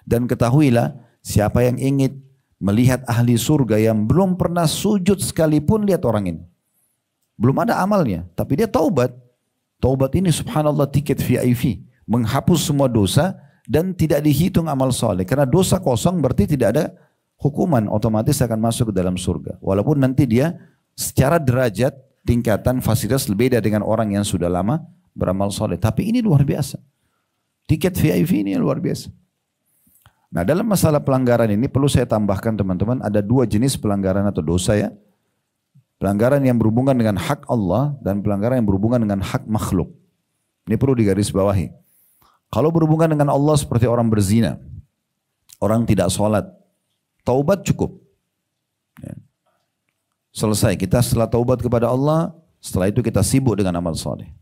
Dan ketahuilah, siapa yang ingin melihat ahli surga yang belum pernah sujud sekalipun, lihat orang ini. Belum ada amalnya, tapi dia taubat. Taubat ini subhanallah tiket VIP. Menghapus semua dosa dan tidak dihitung amal soleh. Karena dosa kosong berarti tidak ada hukuman, otomatis akan masuk ke dalam surga. Walaupun nanti dia secara derajat, tingkatan, fasilitas beda dengan orang yang sudah lama beramal soleh. Tapi ini luar biasa. Tiket VIP ini luar biasa. Nah, dalam masalah pelanggaran ini perlu saya tambahkan teman-teman, ada dua jenis pelanggaran atau dosa ya. Pelanggaran yang berhubungan dengan hak Allah dan pelanggaran yang berhubungan dengan hak makhluk. Ini perlu digarisbawahi. Kalau berhubungan dengan Allah seperti orang berzina, orang tidak sholat, taubat cukup. Ya. Selesai, kita setelah taubat kepada Allah, setelah itu kita sibuk dengan amal soleh.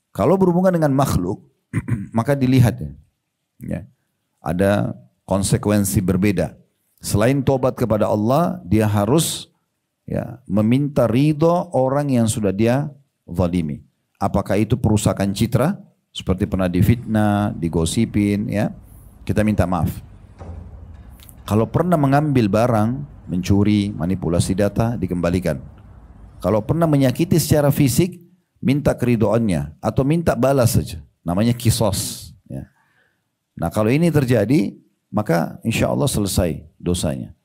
Kalau berhubungan dengan makhluk, maka dilihat ya. Ada konsekuensi berbeda. Selain tobat kepada Allah, dia harus ya meminta ridho orang yang sudah dia zalimi. Apakah itu perusakan citra, seperti pernah difitnah, digosipin, ya kita minta maaf. Kalau pernah mengambil barang, mencuri, manipulasi data, dikembalikan. Kalau pernah menyakiti secara fisik, minta keridhoannya atau minta balas saja. Namanya kisos. Ya. Nah kalau ini terjadi, maka insya Allah selesai dosanya.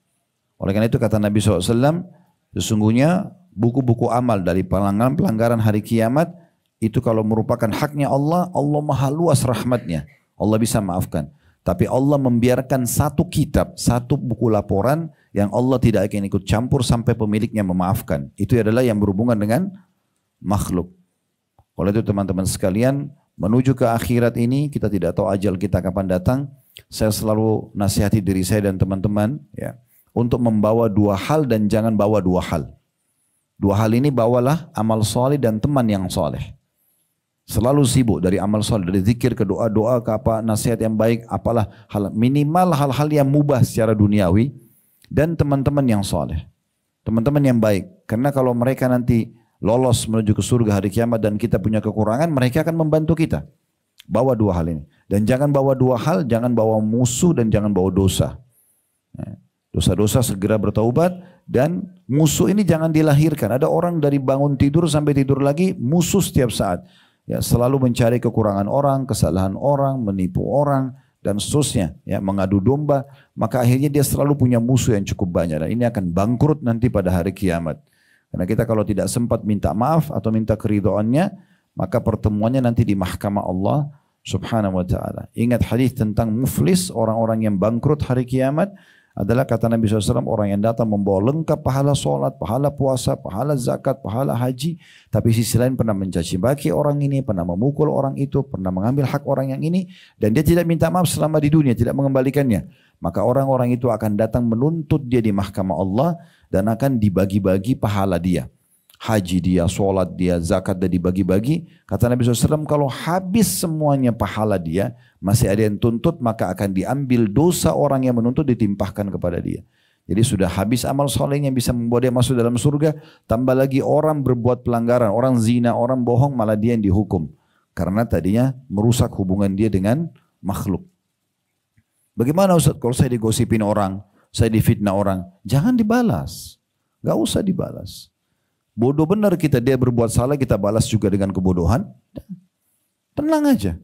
Oleh karena itu kata Nabi SAW, sesungguhnya buku-buku amal dari pelanggaran hari kiamat, itu kalau merupakan haknya Allah, Allah maha luas rahmatnya. Allah bisa maafkan. Tapi Allah membiarkan satu kitab, satu buku laporan yang Allah tidak akan ikut campur sampai pemiliknya memaafkan. Itu adalah yang berhubungan dengan makhluk. Oleh itu teman-teman sekalian, menuju ke akhirat ini kita tidak tahu ajal kita kapan datang. Saya selalu nasihati diri saya dan teman-teman ya, untuk membawa dua hal dan jangan bawa dua hal. Dua hal ini bawalah amal soleh dan teman yang soleh. Selalu sibuk dari amal soleh, dari zikir ke doa-doa ke apa nasihat yang baik, apalah hal minimal hal-hal yang mubah secara duniawi dan teman-teman yang soleh, teman-teman yang baik. Karena kalau mereka nanti lolos menuju ke surga hari kiamat dan kita punya kekurangan, mereka akan membantu kita. Bawa dua hal ini. Dan jangan bawa dua hal, jangan bawa musuh dan jangan bawa dosa. Dosa-dosa segera bertaubat dan musuh ini jangan dilahirkan. Ada orang dari bangun tidur sampai tidur lagi musuh setiap saat. Ya, selalu mencari kekurangan orang, kesalahan orang, menipu orang dan seterusnya. Ya, mengadu domba, maka akhirnya dia selalu punya musuh yang cukup banyak. Dan ini akan bangkrut nanti pada hari kiamat. Karena kita kalau tidak sempat minta maaf atau minta keridhaannya, maka pertemuannya nanti di mahkamah Allah subhanahu wa ta'ala. Ingat hadis tentang muflis, orang-orang yang bangkrut hari kiamat, adalah kata Nabi SAW, orang yang datang membawa lengkap pahala sholat, pahala puasa, pahala zakat, pahala haji, tapi sisi lain pernah mencaci maki orang ini, pernah memukul orang itu, pernah mengambil hak orang yang ini, dan dia tidak minta maaf selama di dunia, tidak mengembalikannya. Maka orang-orang itu akan datang menuntut dia di mahkamah Allah dan akan dibagi-bagi pahala dia. Haji dia, sholat dia, zakat dia dibagi-bagi. Kata Nabi SAW, kalau habis semuanya pahala dia, masih ada yang tuntut, maka akan diambil dosa orang yang menuntut ditimpahkan kepada dia. Jadi sudah habis amal soleh yang bisa membawa dia masuk dalam surga, tambah lagi orang berbuat pelanggaran, orang zina, orang bohong, malah dia yang dihukum. Karena tadinya merusak hubungan dia dengan makhluk. Bagaimana Ustaz kalau saya digosipin orang, saya difitnah orang? Jangan dibalas. Gak usah dibalas. Bodoh benar kita, dia berbuat salah, kita balas juga dengan kebodohan. Tenang aja.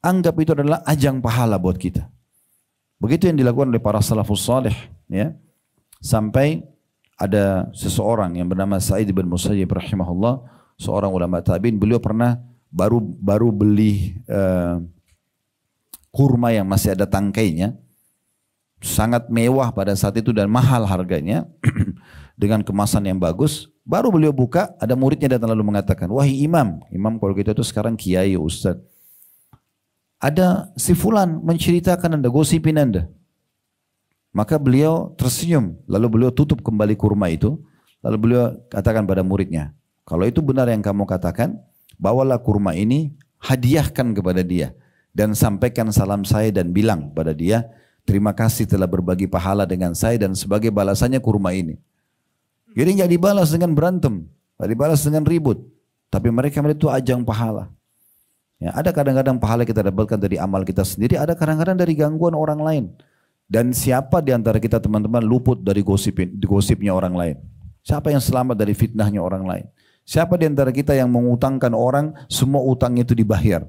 Anggap itu adalah ajang pahala buat kita. Begitu yang dilakukan oleh para salafus salih, ya. Sampai ada seseorang yang bernama Sa'id bin Musayyib rahimahullah, seorang ulama tabi'in, beliau pernah baru beli kurma yang masih ada tangkainya, sangat mewah pada saat itu dan mahal harganya, dengan kemasan yang bagus. Baru beliau buka, ada muridnya datang lalu mengatakan, wahai imam, imam kalau kita itu sekarang kiai, ustaz, ada si fulan menceritakan anda, gosipin anda. Maka beliau tersenyum, lalu beliau tutup kembali kurma itu, lalu beliau katakan pada muridnya, kalau itu benar yang kamu katakan, bawalah kurma ini, hadiahkan kepada dia, dan sampaikan salam saya dan bilang pada dia, terima kasih telah berbagi pahala dengan saya dan sebagai balasannya kurma ini. Jadi nggak dibalas dengan berantem, nggak dibalas dengan ribut, tapi mereka itu ajang pahala. Ya, ada kadang-kadang pahala kita dapatkan dari amal kita sendiri, ada kadang-kadang dari gangguan orang lain. Dan siapa di antara kita teman-teman luput dari gosipnya orang lain? Siapa yang selamat dari fitnahnya orang lain? Siapa di antara kita yang mengutangkan orang semua utangnya itu dibayar?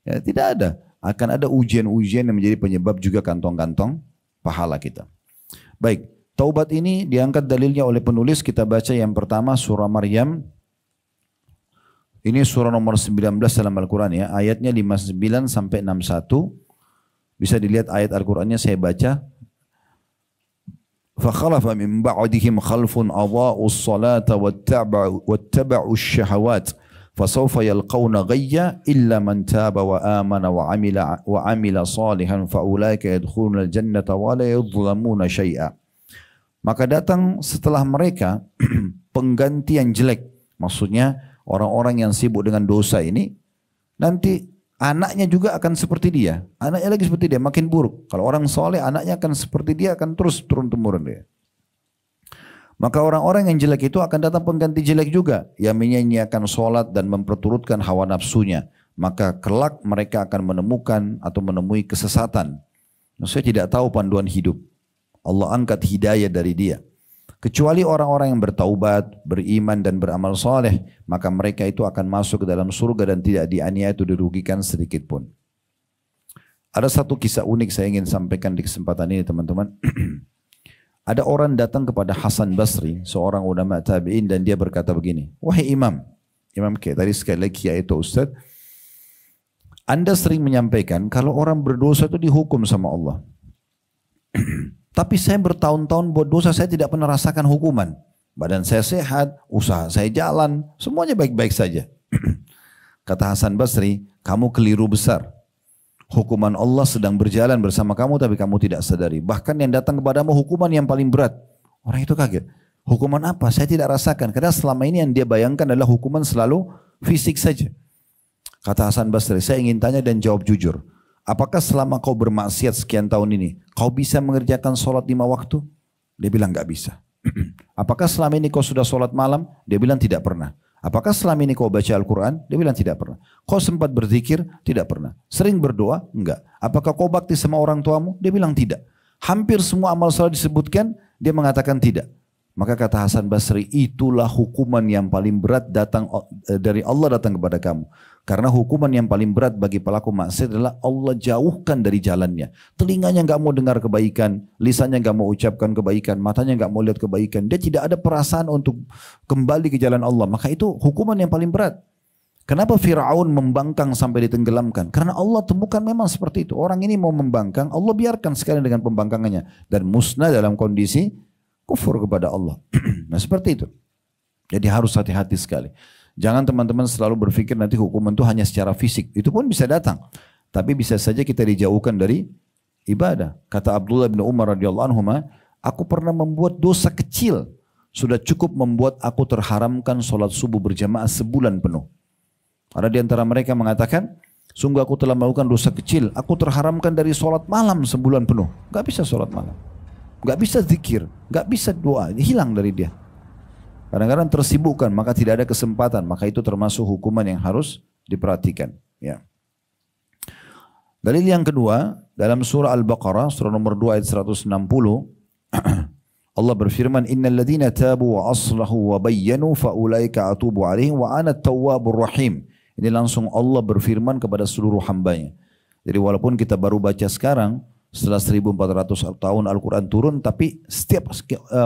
Ya, tidak ada. Akan ada ujian-ujian yang menjadi penyebab juga kantong-kantong pahala kita. Baik, taubat ini diangkat dalilnya oleh penulis. Kita baca yang pertama surah Maryam. Ini surah nomor 19 dalam Al-Quran ya. Ayatnya 59 sampai 61. Bisa dilihat ayat Al-Qurannya saya baca. فَخَلَفَ مِنْ بَعْدِهِمْ خَلْفٌ أَضَاءُوا الصَّلَاةَ وَاتَّبَعُوا الشَّهَوَاتِ فَسَوْفَ يَلْقَوْنَ غَيًّا إِلَّا مَنْ تَابَ وَآمَنَ وَعَمِلَ صَالِحًا فَأُولَئِكَ يَدْخُلُونَ الْجَنَّةَ وَلَا يُظْلَمُونَ شَيْئًا. Maka datang setelah mereka pengganti yang jelek. Maksudnya orang-orang yang sibuk dengan dosa ini, nanti anaknya juga akan seperti dia. Anaknya lagi seperti dia, makin buruk. Kalau orang soleh, anaknya akan seperti dia, akan terus turun-temurun dia. Maka orang-orang yang jelek itu akan datang pengganti jelek juga, yang menyanyiakan sholat dan memperturutkan hawa nafsunya. Maka kelak mereka akan menemukan atau menemui kesesatan. Maksudnya tidak tahu panduan hidup. Allah angkat hidayah dari dia. Kecuali orang-orang yang bertaubat, beriman dan beramal soleh, maka mereka itu akan masuk ke dalam surga dan tidak dianiaya atau dirugikan sedikit pun. Ada satu kisah unik saya ingin sampaikan di kesempatan ini teman-teman. Ada orang datang kepada Hasan Basri, seorang ulama tabi'in, dan dia berkata begini, wahai imam, imam kayak tadi sekali lagi yaitu Ustaz, Anda sering menyampaikan kalau orang berdosa itu dihukum sama Allah. Tapi saya bertahun-tahun buat dosa, saya tidak pernah rasakan hukuman. Badan saya sehat, usaha saya jalan, semuanya baik-baik saja. Kata Hasan Basri, kamu keliru besar. Hukuman Allah sedang berjalan bersama kamu tapi kamu tidak sadari. Bahkan yang datang kepadamu hukuman yang paling berat. Orang itu kaget. Hukuman apa? Saya tidak rasakan. Karena selama ini yang dia bayangkan adalah hukuman selalu fisik saja. Kata Hasan Basri, saya ingin tanya dan jawab jujur. Apakah selama kau bermaksiat sekian tahun ini, kau bisa mengerjakan sholat 5 waktu? Dia bilang enggak bisa. Apakah selama ini kau sudah sholat malam? Dia bilang tidak pernah. Apakah selama ini kau baca Al-Quran? Dia bilang tidak pernah. Kau sempat berzikir? Tidak pernah. Sering berdoa? Enggak. Apakah kau bakti sama orang tuamu? Dia bilang tidak. Hampir semua amal salat disebutkan, dia mengatakan tidak. Maka kata Hasan Basri, itulah hukuman yang paling berat datang dari Allah datang kepada kamu. Karena hukuman yang paling berat bagi pelaku maksiat adalah Allah jauhkan dari jalannya. Telinganya nggak mau dengar kebaikan, lisannya nggak mau ucapkan kebaikan, matanya nggak mau lihat kebaikan. Dia tidak ada perasaan untuk kembali ke jalan Allah. Maka itu hukuman yang paling berat. Kenapa Fir'aun membangkang sampai ditenggelamkan? Karena Allah temukan memang seperti itu. Orang ini mau membangkang, Allah biarkan sekali dengan pembangkangannya. Dan musnah dalam kondisi kufur kepada Allah. Nah seperti itu. Jadi harus hati-hati sekali. Jangan teman-teman selalu berpikir nanti hukuman itu hanya secara fisik. Itu pun bisa datang. Tapi bisa saja kita dijauhkan dari ibadah. Kata Abdullah bin Umar radhiyallahu anhu, aku pernah membuat dosa kecil. Sudah cukup membuat aku terharamkan sholat subuh berjamaah sebulan penuh. Ada di antara mereka mengatakan, sungguh aku telah melakukan dosa kecil. Aku terharamkan dari sholat malam sebulan penuh. Gak bisa sholat malam. Gak bisa zikir. Gak bisa doa. Hilang dari dia. Kadang-kadang tersibukkan, maka tidak ada kesempatan. Maka itu termasuk hukuman yang harus diperhatikan. Ya. Dalil yang kedua, dalam surah Al-Baqarah, surah nomor 2 ayat 160, Allah berfirman, Innal ladhina tabu wa aslahu wa bayyanu fa'ulaika atubu alaihim wa ana tawwabur rahim. Ini langsung Allah berfirman kepada seluruh hambanya. Jadi walaupun kita baru baca sekarang, Setelah 1400 tahun Al-Quran turun, tapi setiap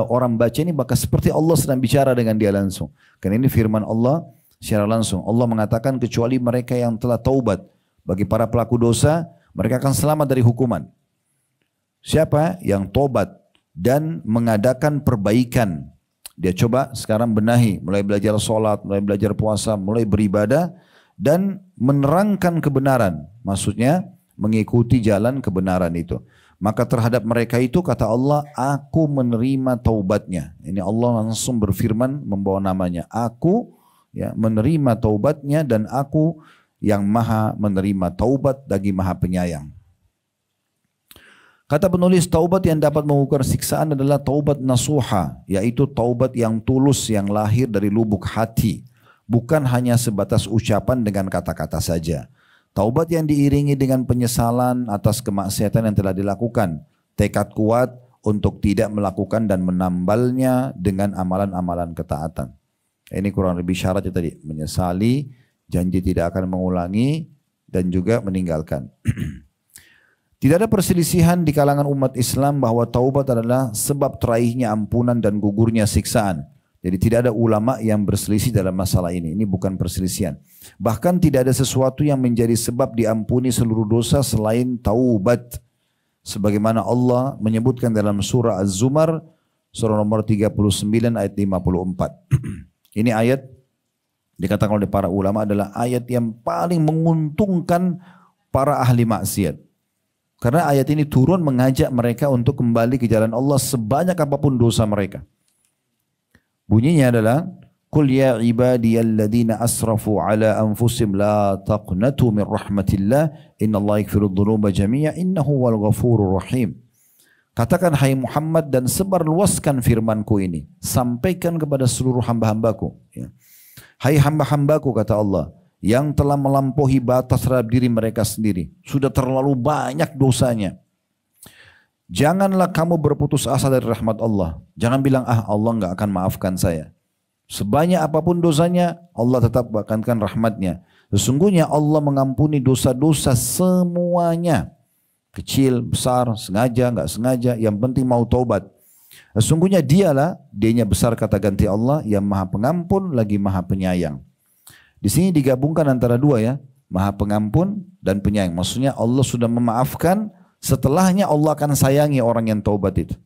orang baca ini maka seperti Allah sedang bicara dengan dia langsung. Karena ini firman Allah secara langsung. Allah mengatakan kecuali mereka yang telah taubat. Bagi para pelaku dosa, mereka akan selamat dari hukuman. Siapa yang taubat dan mengadakan perbaikan. Dia coba sekarang benahi, mulai belajar sholat, mulai belajar puasa, mulai beribadah, dan menerangkan kebenaran. Maksudnya mengikuti jalan kebenaran itu. Maka terhadap mereka itu kata Allah, aku menerima taubatnya. Ini Allah langsung berfirman membawa namanya. Aku ya, menerima taubatnya dan aku yang maha menerima taubat lagi maha penyayang. Kata penulis, taubat yang dapat mengukir siksaan adalah taubat nasuha, yaitu taubat yang tulus yang lahir dari lubuk hati, bukan hanya sebatas ucapan dengan kata-kata saja. Taubat yang diiringi dengan penyesalan atas kemaksiatan yang telah dilakukan, tekad kuat untuk tidak melakukan dan menambalnya dengan amalan-amalan ketaatan. Ini kurang lebih syaratnya tadi, menyesali, janji tidak akan mengulangi, dan juga meninggalkan. Tidak ada perselisihan di kalangan umat Islam bahwa taubat adalah sebab teraihnya ampunan dan gugurnya siksaan. Jadi tidak ada ulama yang berselisih dalam masalah ini. Ini bukan perselisihan. Bahkan tidak ada sesuatu yang menjadi sebab diampuni seluruh dosa selain taubat. Sebagaimana Allah menyebutkan dalam surah Az-Zumar, surah nomor 39 ayat 54. Ini ayat dikatakan oleh para ulama adalah ayat yang paling menguntungkan para ahli maksiat. Karena ayat ini turun mengajak mereka untuk kembali ke jalan Allah sebanyak apapun dosa mereka. Bunyinya adalah, Qul ya ibadiyalladzina asrafu ala anfusim la taqnatu min rahmatillah innallaha yaghfirudz dzunuba jami'a innahu wal ghafurur rahim. Katakan hai Muhammad dan sebarluaskan firmanku ini. Sampaikan kepada seluruh hamba-hambaku. Ya. Hai hamba-hambaku kata Allah, yang telah melampaui batas terhadap diri mereka sendiri. Sudah terlalu banyak dosanya. Janganlah kamu berputus asa dari rahmat Allah. Jangan bilang, Allah enggak akan maafkan saya. Sebanyak apapun dosanya, Allah tetap akan rahmatnya. Sesungguhnya Allah mengampuni dosa-dosa semuanya. Kecil, besar, sengaja, enggak sengaja. Yang penting mau taubat. Sesungguhnya dianya besar kata ganti Allah, yang maha pengampun lagi maha penyayang. Di sini digabungkan antara dua ya, maha pengampun dan penyayang. Maksudnya Allah sudah memaafkan, setelahnya Allah akan sayangi orang yang taubat itu.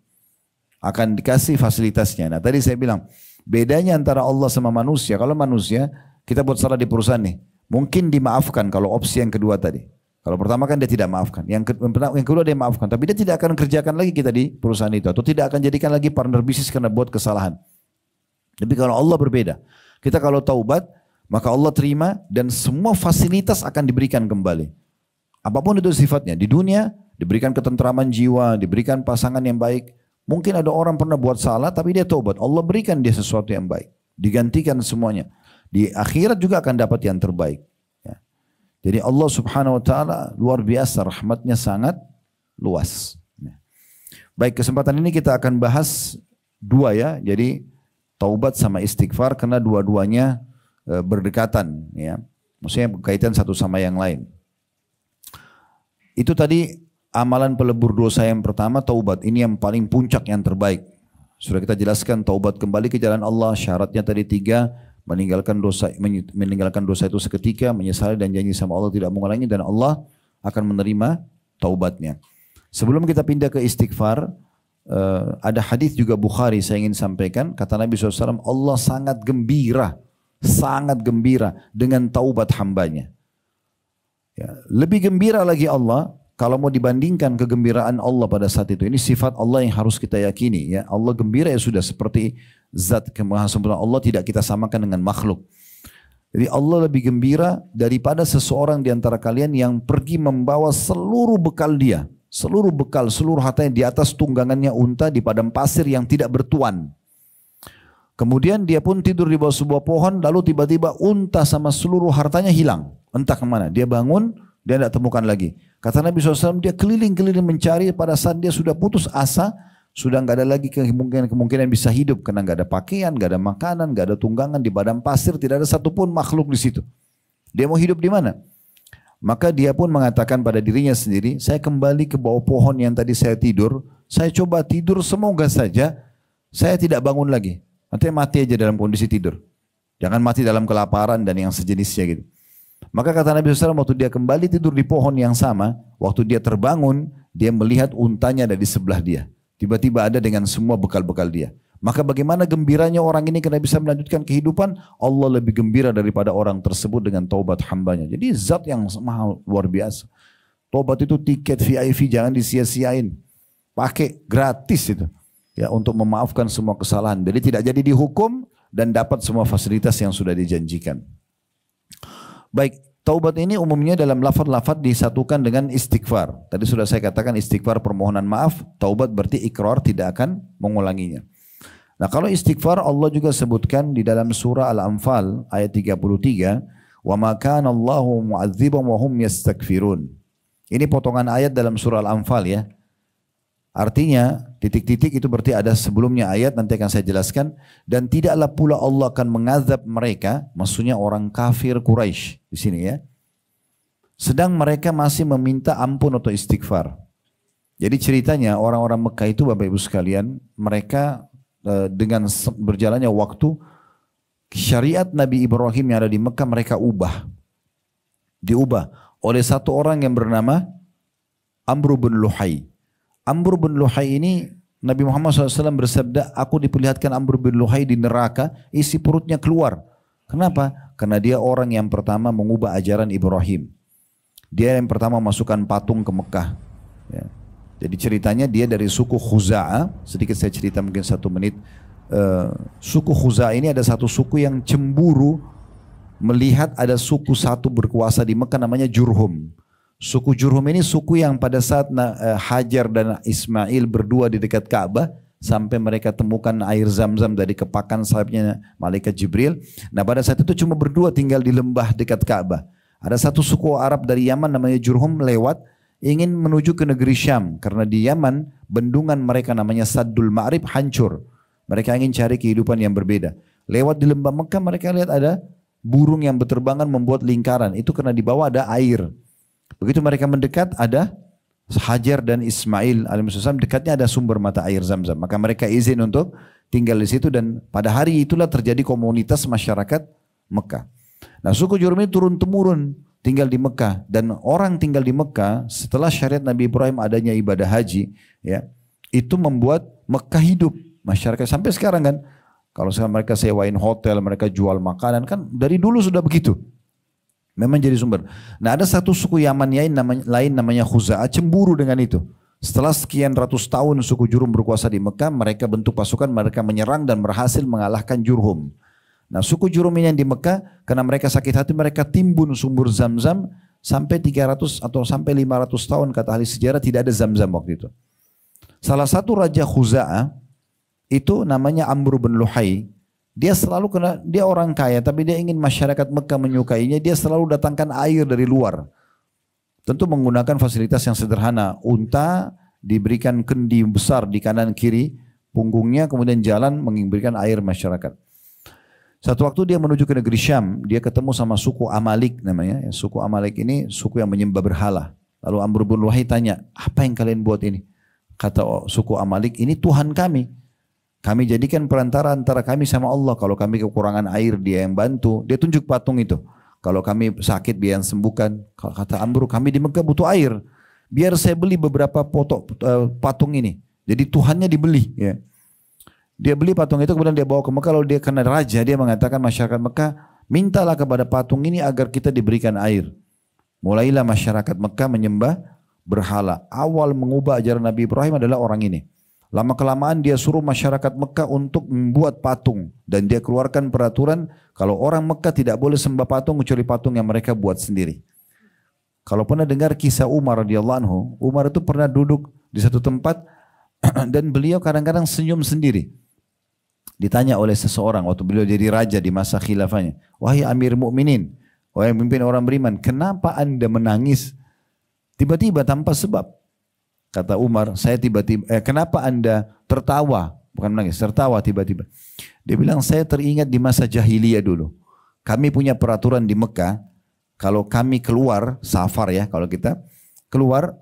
Akan dikasih fasilitasnya. Nah tadi saya bilang, bedanya antara Allah sama manusia. Kalau manusia, kita buat salah di perusahaan nih, mungkin dimaafkan kalau opsi yang kedua tadi. Kalau pertama kan dia tidak maafkan, yang kedua dia maafkan, tapi dia tidak akan kerjakan lagi kita di perusahaan itu, atau tidak akan jadikan lagi partner bisnis karena buat kesalahan. Tapi kalau Allah berbeda, kita kalau taubat, maka Allah terima dan semua fasilitas akan diberikan kembali. Apapun itu sifatnya, di dunia diberikan ketentraman jiwa, diberikan pasangan yang baik. Mungkin ada orang pernah buat salah tapi dia taubat, Allah berikan dia sesuatu yang baik, digantikan semuanya. Di akhirat juga akan dapat yang terbaik. Jadi Allah subhanahu wa ta'ala luar biasa, rahmatnya sangat luas. Baik, kesempatan ini kita akan bahas dua ya. Jadi taubat sama istighfar karena dua-duanya berdekatan ya. Maksudnya berkaitan satu sama yang lain. Itu tadi amalan pelebur dosa yang pertama, taubat. Ini yang paling puncak, yang terbaik. Sudah kita jelaskan taubat kembali ke jalan Allah, syaratnya tadi 3. Meninggalkan dosa itu seketika, menyesali dan janji sama Allah tidak mengulangi, dan Allah akan menerima taubatnya. Sebelum kita pindah ke istighfar, ada hadis juga Bukhari saya ingin sampaikan. Kata Nabi SAW, Allah sangat gembira dengan taubat hambanya. Ya, lebih gembira lagi Allah kalau mau dibandingkan kegembiraan Allah pada saat itu. Ini sifat Allah yang harus kita yakini. Ya, Allah gembira ya sudah, seperti zat kemahasempurnaan Allah tidak kita samakan dengan makhluk. Jadi Allah lebih gembira daripada seseorang di antara kalian yang pergi membawa seluruh bekal dia, seluruh hartanya di atas tunggangannya unta di padang pasir yang tidak bertuan. Kemudian dia pun tidur di bawah sebuah pohon, lalu tiba-tiba unta sama seluruh hartanya hilang. Entah kemana. Dia bangun, dia tidak temukan lagi. Kata Nabi SAW, dia keliling-keliling mencari. Pada saat dia sudah putus asa, sudah nggak ada lagi kemungkinan bisa hidup karena nggak ada pakaian, nggak ada makanan, nggak ada tunggangan di padang pasir, tidak ada satupun makhluk di situ. Dia mau hidup di mana? Maka dia pun mengatakan pada dirinya sendiri, saya kembali ke bawah pohon yang tadi saya tidur, saya coba tidur, semoga saja saya tidak bangun lagi. Nanti mati aja dalam kondisi tidur. Jangan mati dalam kelaparan dan yang sejenisnya gitu. Maka kata Nabi SAW, waktu dia kembali tidur di pohon yang sama, waktu dia terbangun, dia melihat untanya ada di sebelah dia. Tiba-tiba ada dengan semua bekal-bekal dia. Maka bagaimana gembiranya orang ini karena bisa melanjutkan kehidupan, Allah lebih gembira daripada orang tersebut dengan taubat hambanya. Jadi zat yang mahal, luar biasa. Taubat itu tiket VIP, jangan disia-siain. Pakai gratis itu. Ya, untuk memaafkan semua kesalahan. Jadi tidak jadi dihukum dan dapat semua fasilitas yang sudah dijanjikan. Baik, taubat ini umumnya dalam lafaz-lafaz disatukan dengan istighfar. Tadi sudah saya katakan istighfar permohonan maaf, taubat berarti ikrar tidak akan mengulanginya. Nah, kalau istighfar Allah juga sebutkan di dalam surah Al-Anfal ayat 33, "Wa ma kana Allahu mu'adziban wa hum yastaghfirun." Ini potongan ayat dalam surah Al-Anfal ya. Artinya titik-titik itu berarti ada sebelumnya ayat, nanti akan saya jelaskan. Dan tidaklah pula Allah akan mengazab mereka, maksudnya orang kafir Quraisy di sini ya, sedang mereka masih meminta ampun atau istighfar. Jadi ceritanya orang-orang Mekah itu Bapak Ibu sekalian, mereka dengan berjalannya waktu, syariat Nabi Ibrahim yang ada di Mekah mereka diubah oleh satu orang yang bernama Amr bin Luhai. Amr bin Luhai ini, Nabi Muhammad SAW bersabda, aku diperlihatkan Amr bin Luhai di neraka, isi perutnya keluar. Kenapa? Karena dia orang yang pertama mengubah ajaran Ibrahim. Dia yang pertama masukkan patung ke Mekah. Ya. Jadi ceritanya dia dari suku Khuza'ah, sedikit saya cerita mungkin 1 menit. Suku Khuza'ah ini ada satu suku yang cemburu melihat ada suku satu berkuasa di Mekah namanya Jurhum. Suku Jurhum ini suku yang pada saat Hajar dan Ismail berdua di dekat Ka'bah, sampai mereka temukan air Zam-Zam dari kepakan sayapnya malaikat Jibril. Nah pada saat itu cuma berdua tinggal di lembah dekat Ka'bah. Ada satu suku Arab dari Yaman namanya Jurhum lewat, ingin menuju ke negeri Syam, karena di Yaman bendungan mereka namanya Saddul Ma'rib hancur. Mereka ingin cari kehidupan yang berbeda. Lewat di lembah Mekah mereka lihat ada burung yang berterbangan membuat lingkaran. Itu karena di bawah ada air. Begitu mereka mendekat ada Hajar dan Ismail alaihissalam, dekatnya ada sumber mata air Zam-Zam. Maka mereka izin untuk tinggal di situ dan pada hari itulah terjadi komunitas masyarakat Mekah. Nah suku Jurhum ini turun-temurun tinggal di Mekah, dan orang tinggal di Mekah setelah syariat Nabi Ibrahim adanya ibadah haji, ya, itu membuat Mekah hidup. Masyarakat sampai sekarang kan, kalau sekarang mereka sewain hotel, mereka jual makanan, kan dari dulu sudah begitu. Memang jadi sumber. Nah ada satu suku Yaman lain namanya Khuza'ah cemburu dengan itu. Setelah sekian ratus tahun suku Jurhum berkuasa di Mekah, mereka bentuk pasukan, mereka menyerang dan berhasil mengalahkan Jurhum. Nah suku Jurhum ini yang di Mekah, karena mereka sakit hati, mereka timbun sumur Zam-Zam sampai 300 atau sampai 500 tahun kata ahli sejarah tidak ada Zam-Zam waktu itu. Salah satu raja Khuza'ah itu namanya Amr bin Luhai. Dia selalu, kena, dia orang kaya tapi dia ingin masyarakat Mekah menyukainya, dia selalu datangkan air dari luar. Tentu menggunakan fasilitas yang sederhana, unta diberikan kendi besar di kanan kiri punggungnya, kemudian jalan memberikan air masyarakat. Satu waktu dia menuju ke negeri Syam, dia ketemu sama suku Amalik namanya. Suku Amalik ini suku yang menyembah berhala. Lalu Amr bin Luhai tanya, apa yang kalian buat ini? Kata suku Amalik, ini Tuhan kami. Kami jadikan perantara antara kami sama Allah. Kalau kami kekurangan air, dia yang bantu. Dia tunjuk patung itu. Kalau kami sakit, dia yang sembuhkan. Kata Amr, kami di Mekah butuh air. Biar saya beli beberapa patung ini. Jadi Tuhannya dibeli. Ya. Dia beli patung itu, kemudian dia bawa ke Mekah. Lalu dia kena raja, dia mengatakan masyarakat Mekah, mintalah kepada patung ini agar kita diberikan air. Mulailah masyarakat Mekah menyembah berhala. Awal mengubah ajaran Nabi Ibrahim adalah orang ini. Lama kelamaan dia suruh masyarakat Mekah untuk membuat patung. Dan dia keluarkan peraturan, kalau orang Mekah tidak boleh sembah patung kecuali patung yang mereka buat sendiri. Kalau pernah dengar kisah Umar radhiyallahu anhu, Umar itu pernah duduk di satu tempat dan beliau kadang-kadang senyum sendiri. Ditanya oleh seseorang waktu beliau jadi raja di masa khilafahnya, wahai Amir Mukminin, wahai pemimpin orang beriman, kenapa anda menangis tiba-tiba tanpa sebab? Kata Umar, saya tiba-tiba, kenapa anda tertawa, bukan menangis, tertawa tiba-tiba. Dia bilang, saya teringat di masa jahiliyah dulu. Kami punya peraturan di Mekah, kalau kami keluar safar ya, kalau kita keluar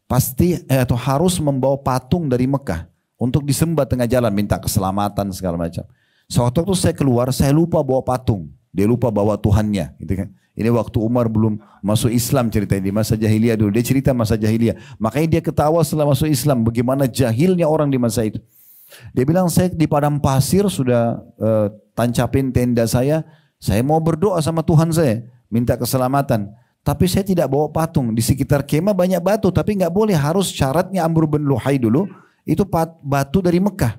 pasti atau harus membawa patung dari Mekah untuk disembah tengah jalan, minta keselamatan segala macam. Sewaktu itu saya keluar, saya lupa bawa patung, dia lupa bawa Tuhannya, gitu kan. Ini waktu Umar belum masuk Islam ceritanya, di masa jahiliyah dulu. Dia cerita masa jahiliyah. Makanya dia ketawa setelah masuk Islam, bagaimana jahilnya orang di masa itu. Dia bilang, saya di padang pasir sudah tancapin tenda saya mau berdoa sama Tuhan saya, minta keselamatan. Tapi saya tidak bawa patung. Di sekitar kemah banyak batu, tapi nggak boleh, harus syaratnya Amr bin Luhai dulu, itu batu dari Mekah.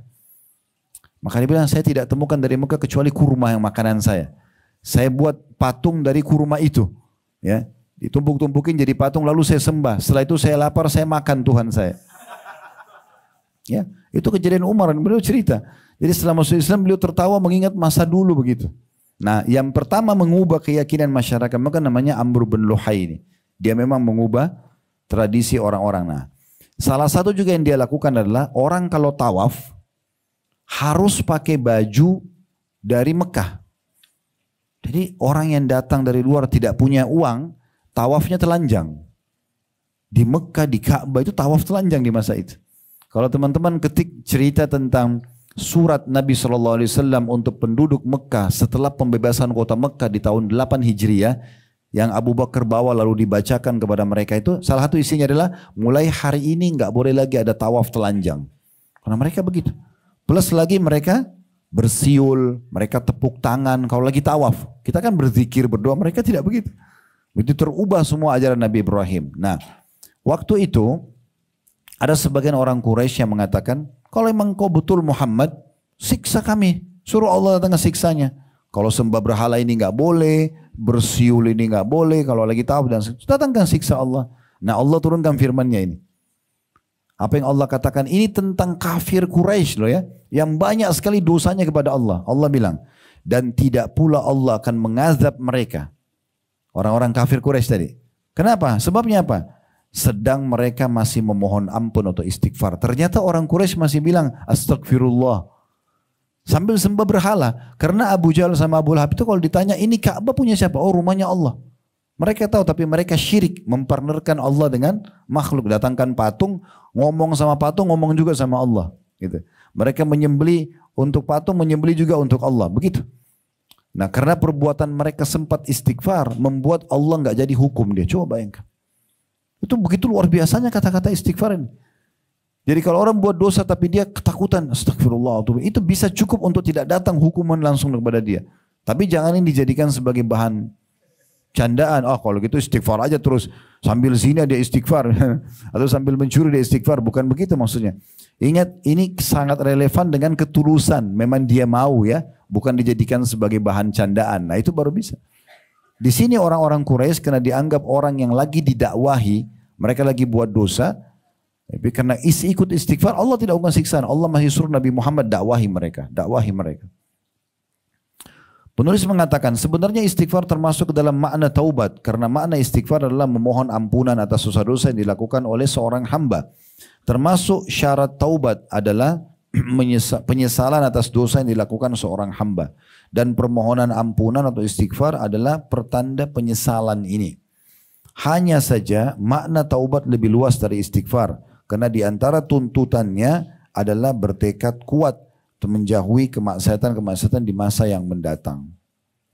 Maka dia bilang, saya tidak temukan dari Mekah kecuali kurma yang makanan saya. Saya buat patung dari kurma itu, ya, ditumpuk-tumpukin jadi patung, lalu saya sembah. Setelah itu saya lapar, saya makan Tuhan saya. Ya, itu kejadian Umar, beliau cerita. Jadi setelah masuk Islam beliau tertawa mengingat masa dulu begitu. Nah, yang pertama mengubah keyakinan masyarakat maka namanya Amr bin Luhai ini. Dia memang mengubah tradisi orang-orang. Nah, salah satu juga yang dia lakukan adalah orang kalau tawaf harus pakai baju dari Mekah. Jadi orang yang datang dari luar tidak punya uang, tawafnya telanjang. Di Mekah, di Ka'bah itu tawaf telanjang di masa itu. Kalau teman-teman ketik cerita tentang surat Nabi SAW untuk penduduk Mekah setelah pembebasan kota Mekah di tahun 8 Hijriah, yang Abu Bakar bawa lalu dibacakan kepada mereka itu, salah satu isinya adalah mulai hari ini nggak boleh lagi ada tawaf telanjang. Karena mereka begitu. Plus lagi mereka bersiul, mereka tepuk tangan kalau lagi tawaf. Kita kan berzikir, berdoa, mereka tidak begitu. Itu terubah semua ajaran Nabi Ibrahim. Nah, waktu itu ada sebagian orang Quraisy yang mengatakan, kalau memang kau betul Muhammad, siksa kami, suruh Allah datang siksanya. Kalau sembah berhala ini nggak boleh, bersiul ini nggak boleh, kalau lagi tawaf dan datangkan siksa Allah. Nah, Allah turunkan firman-Nya ini. Apa yang Allah katakan ini tentang kafir Quraisy loh ya, yang banyak sekali dosanya kepada Allah. Allah bilang, dan tidak pula Allah akan mengazab mereka. Orang-orang kafir Quraisy tadi. Kenapa? Sebabnya apa? Sedang mereka masih memohon ampun atau istighfar. Ternyata orang Quraisy masih bilang astagfirullah sambil sembah berhala. Karena Abu Jahal sama Abu Lahab itu kalau ditanya ini Ka'bah punya siapa? Oh, rumahnya Allah. Mereka tahu, tapi mereka syirik, mempartnerkan Allah dengan makhluk, datangkan patung, ngomong sama patung, ngomong juga sama Allah. Gitu. Mereka menyembeli untuk patung, menyembeli juga untuk Allah, begitu. Nah, karena perbuatan mereka sempat istighfar, membuat Allah nggak jadi hukum dia. Coba bayangkan. Itu begitu luar biasanya kata-kata istighfar ini. Jadi kalau orang buat dosa tapi dia ketakutan, astagfirullah, itu bisa cukup untuk tidak datang hukuman langsung kepada dia. Tapi jangan ini dijadikan sebagai bahan candaan. Oh, kalau gitu istighfar aja terus, sambil zina dia istighfar atau sambil mencuri dia istighfar. Bukan begitu maksudnya. Ingat, ini sangat relevan dengan ketulusan. Memang dia mau ya, bukan dijadikan sebagai bahan candaan. Nah, itu baru bisa. Di sini orang-orang Quraisy karena dianggap orang yang lagi didakwahi, mereka lagi buat dosa, tapi karena ikut istighfar, Allah tidak akan siksaan. Allah masih suruh Nabi Muhammad dakwahi mereka, dakwahi mereka. Penulis mengatakan sebenarnya istighfar termasuk ke dalam makna taubat, karena makna istighfar adalah memohon ampunan atas dosa-dosa yang dilakukan oleh seorang hamba. Termasuk syarat taubat adalah penyesalan atas dosa yang dilakukan seorang hamba, dan permohonan ampunan atau istighfar adalah pertanda penyesalan ini. Hanya saja makna taubat lebih luas dari istighfar, karena di antara tuntutannya adalah bertekad kuat untuk menjauhi kemaksiatan di masa yang mendatang.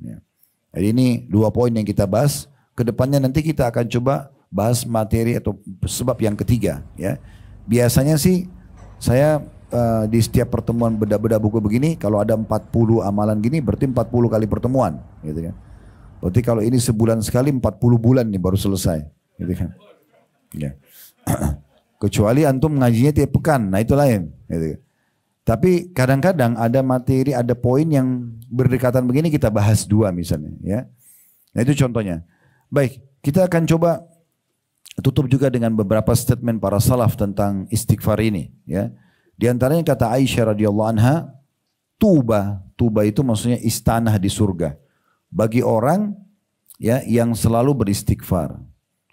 Ya. Jadi ini 2 poin yang kita bahas. Kedepannya nanti kita akan coba bahas materi atau sebab yang ketiga. Ya. Biasanya sih saya di setiap pertemuan beda-beda buku begini, kalau ada 40 amalan gini berarti 40 kali pertemuan. Gitu kan. Berarti kalau ini sebulan sekali 40 bulan nih baru selesai. Gitu kan. Ya. Kecuali antum ngajinya tiap pekan, nah itu lain. Gitu kan. Tapi kadang-kadang ada materi, ada poin yang berdekatan begini kita bahas 2 misalnya. Ya. Nah itu contohnya. Baik, kita akan coba tutup juga dengan beberapa statement para salaf tentang istighfar ini. Ya. Di antaranya kata Aisyah radhiyallahu anha, Tuba itu maksudnya istana di surga. Bagi orang ya yang selalu beristighfar.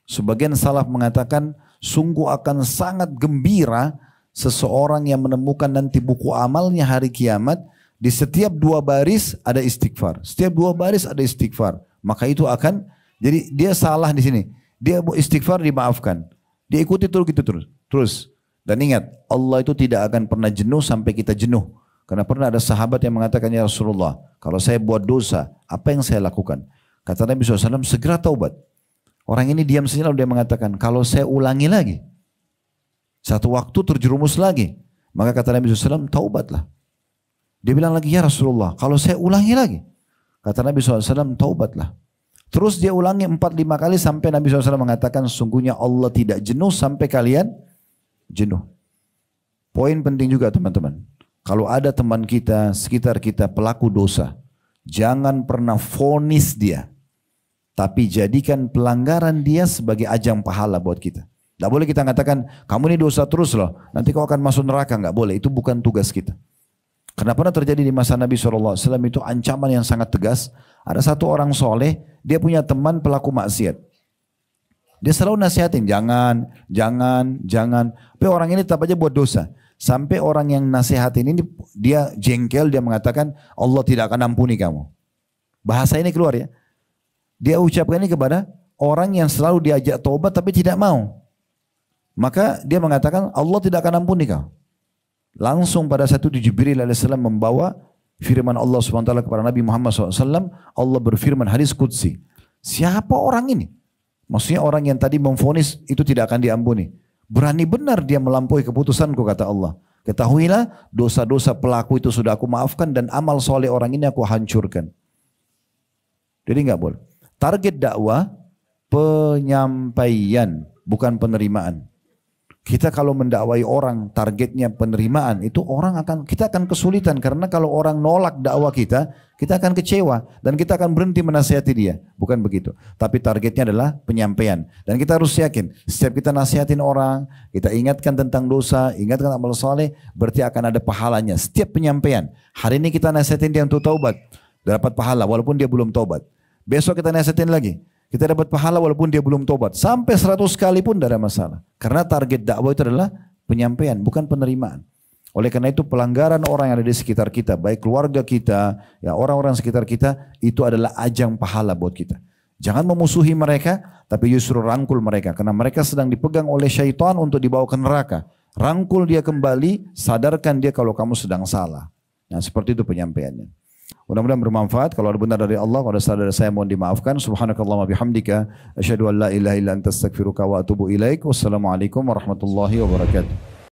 Sebagian salaf mengatakan sungguh akan sangat gembira seseorang yang menemukan nanti buku amalnya hari kiamat, di setiap 2 baris ada istighfar. Setiap 2 baris ada istighfar. Maka itu akan Jadi dia salah di sini. Dia istighfar dimaafkan. Dia ikuti terus gitu terus. Dan ingat, Allah itu tidak akan pernah jenuh sampai kita jenuh. Karena pernah ada sahabat yang mengatakan, ya Rasulullah, kalau saya buat dosa, apa yang saya lakukan? Kata Nabi SAW, segera taubat. Orang ini diam saja lalu dia mengatakan, kalau saya ulangi lagi, satu waktu terjerumus lagi, maka kata Nabi SAW, taubatlah. Dia bilang lagi, ya Rasulullah, kalau saya ulangi lagi, kata Nabi SAW, taubatlah. Terus dia ulangi 4-5 kali sampai Nabi SAW mengatakan, sungguhnya Allah tidak jenuh sampai kalian jenuh. Poin penting juga teman-teman. Kalau ada teman kita, sekitar kita pelaku dosa, jangan pernah vonis dia. Tapi jadikan pelanggaran dia sebagai ajang pahala buat kita. Tidak boleh kita katakan, kamu ini dosa terus loh, nanti kau akan masuk neraka. Nggak boleh, itu bukan tugas kita. Karena pernah terjadi di masa Nabi SAW itu ancaman yang sangat tegas. Ada satu orang soleh, dia punya teman pelaku maksiat. Dia selalu nasihatin, jangan. Tapi orang ini tetap aja buat dosa. Sampai orang yang nasihatin ini, dia jengkel, dia mengatakan, Allah tidak akan ampuni kamu. Bahasa ini keluar ya. Dia ucapkan ini kepada orang yang selalu diajak taubat tapi tidak mau. Maka dia mengatakan Allah tidak akan ampuni kau. Langsung pada saat itu Jibril AS membawa firman Allah SWT kepada Nabi Muhammad SAW. Allah berfirman hadis qudsi. Siapa orang ini? Maksudnya orang yang tadi memvonis itu tidak akan diampuni. Berani benar dia melampaui keputusanku kata Allah. Ketahuilah dosa-dosa pelaku itu sudah aku maafkan dan amal soleh orang ini aku hancurkan. Jadi nggak boleh. Target dakwah penyampaian, bukan penerimaan. Kita kalau mendakwai orang targetnya penerimaan, itu kita akan kesulitan karena kalau orang nolak dakwah kita akan kecewa dan kita akan berhenti menasihati dia. Bukan begitu. Tapi targetnya adalah penyampaian. Dan kita harus yakin, setiap kita nasihatin orang, kita ingatkan tentang dosa, ingatkan amal soleh, berarti akan ada pahalanya. Setiap penyampaian. Hari ini kita nasihatin dia untuk taubat, dapat pahala walaupun dia belum taubat. Besok kita nasihatin lagi, kita dapat pahala walaupun dia belum tobat. Sampai 100 kali pun tidak ada masalah. Karena target dakwah itu adalah penyampaian, bukan penerimaan. Oleh karena itu pelanggaran orang yang ada di sekitar kita, baik keluarga kita, ya orang-orang sekitar kita, itu adalah ajang pahala buat kita. Jangan memusuhi mereka, tapi justru rangkul mereka. Karena mereka sedang dipegang oleh syaitan untuk dibawa ke neraka. Rangkul dia kembali, sadarkan dia kalau kamu sedang salah. Nah seperti itu penyampaiannya. Mudah-mudahan bermanfaat. Kalau ada benar dari Allah, kalau ada salah dari saya mohon dimaafkan. Subhanakallahumma bihamdika asyhadu an la ilaha illa anta astaghfiruka wa atubu ilaik. Wassalamualaikum warahmatullahi wabarakatuh.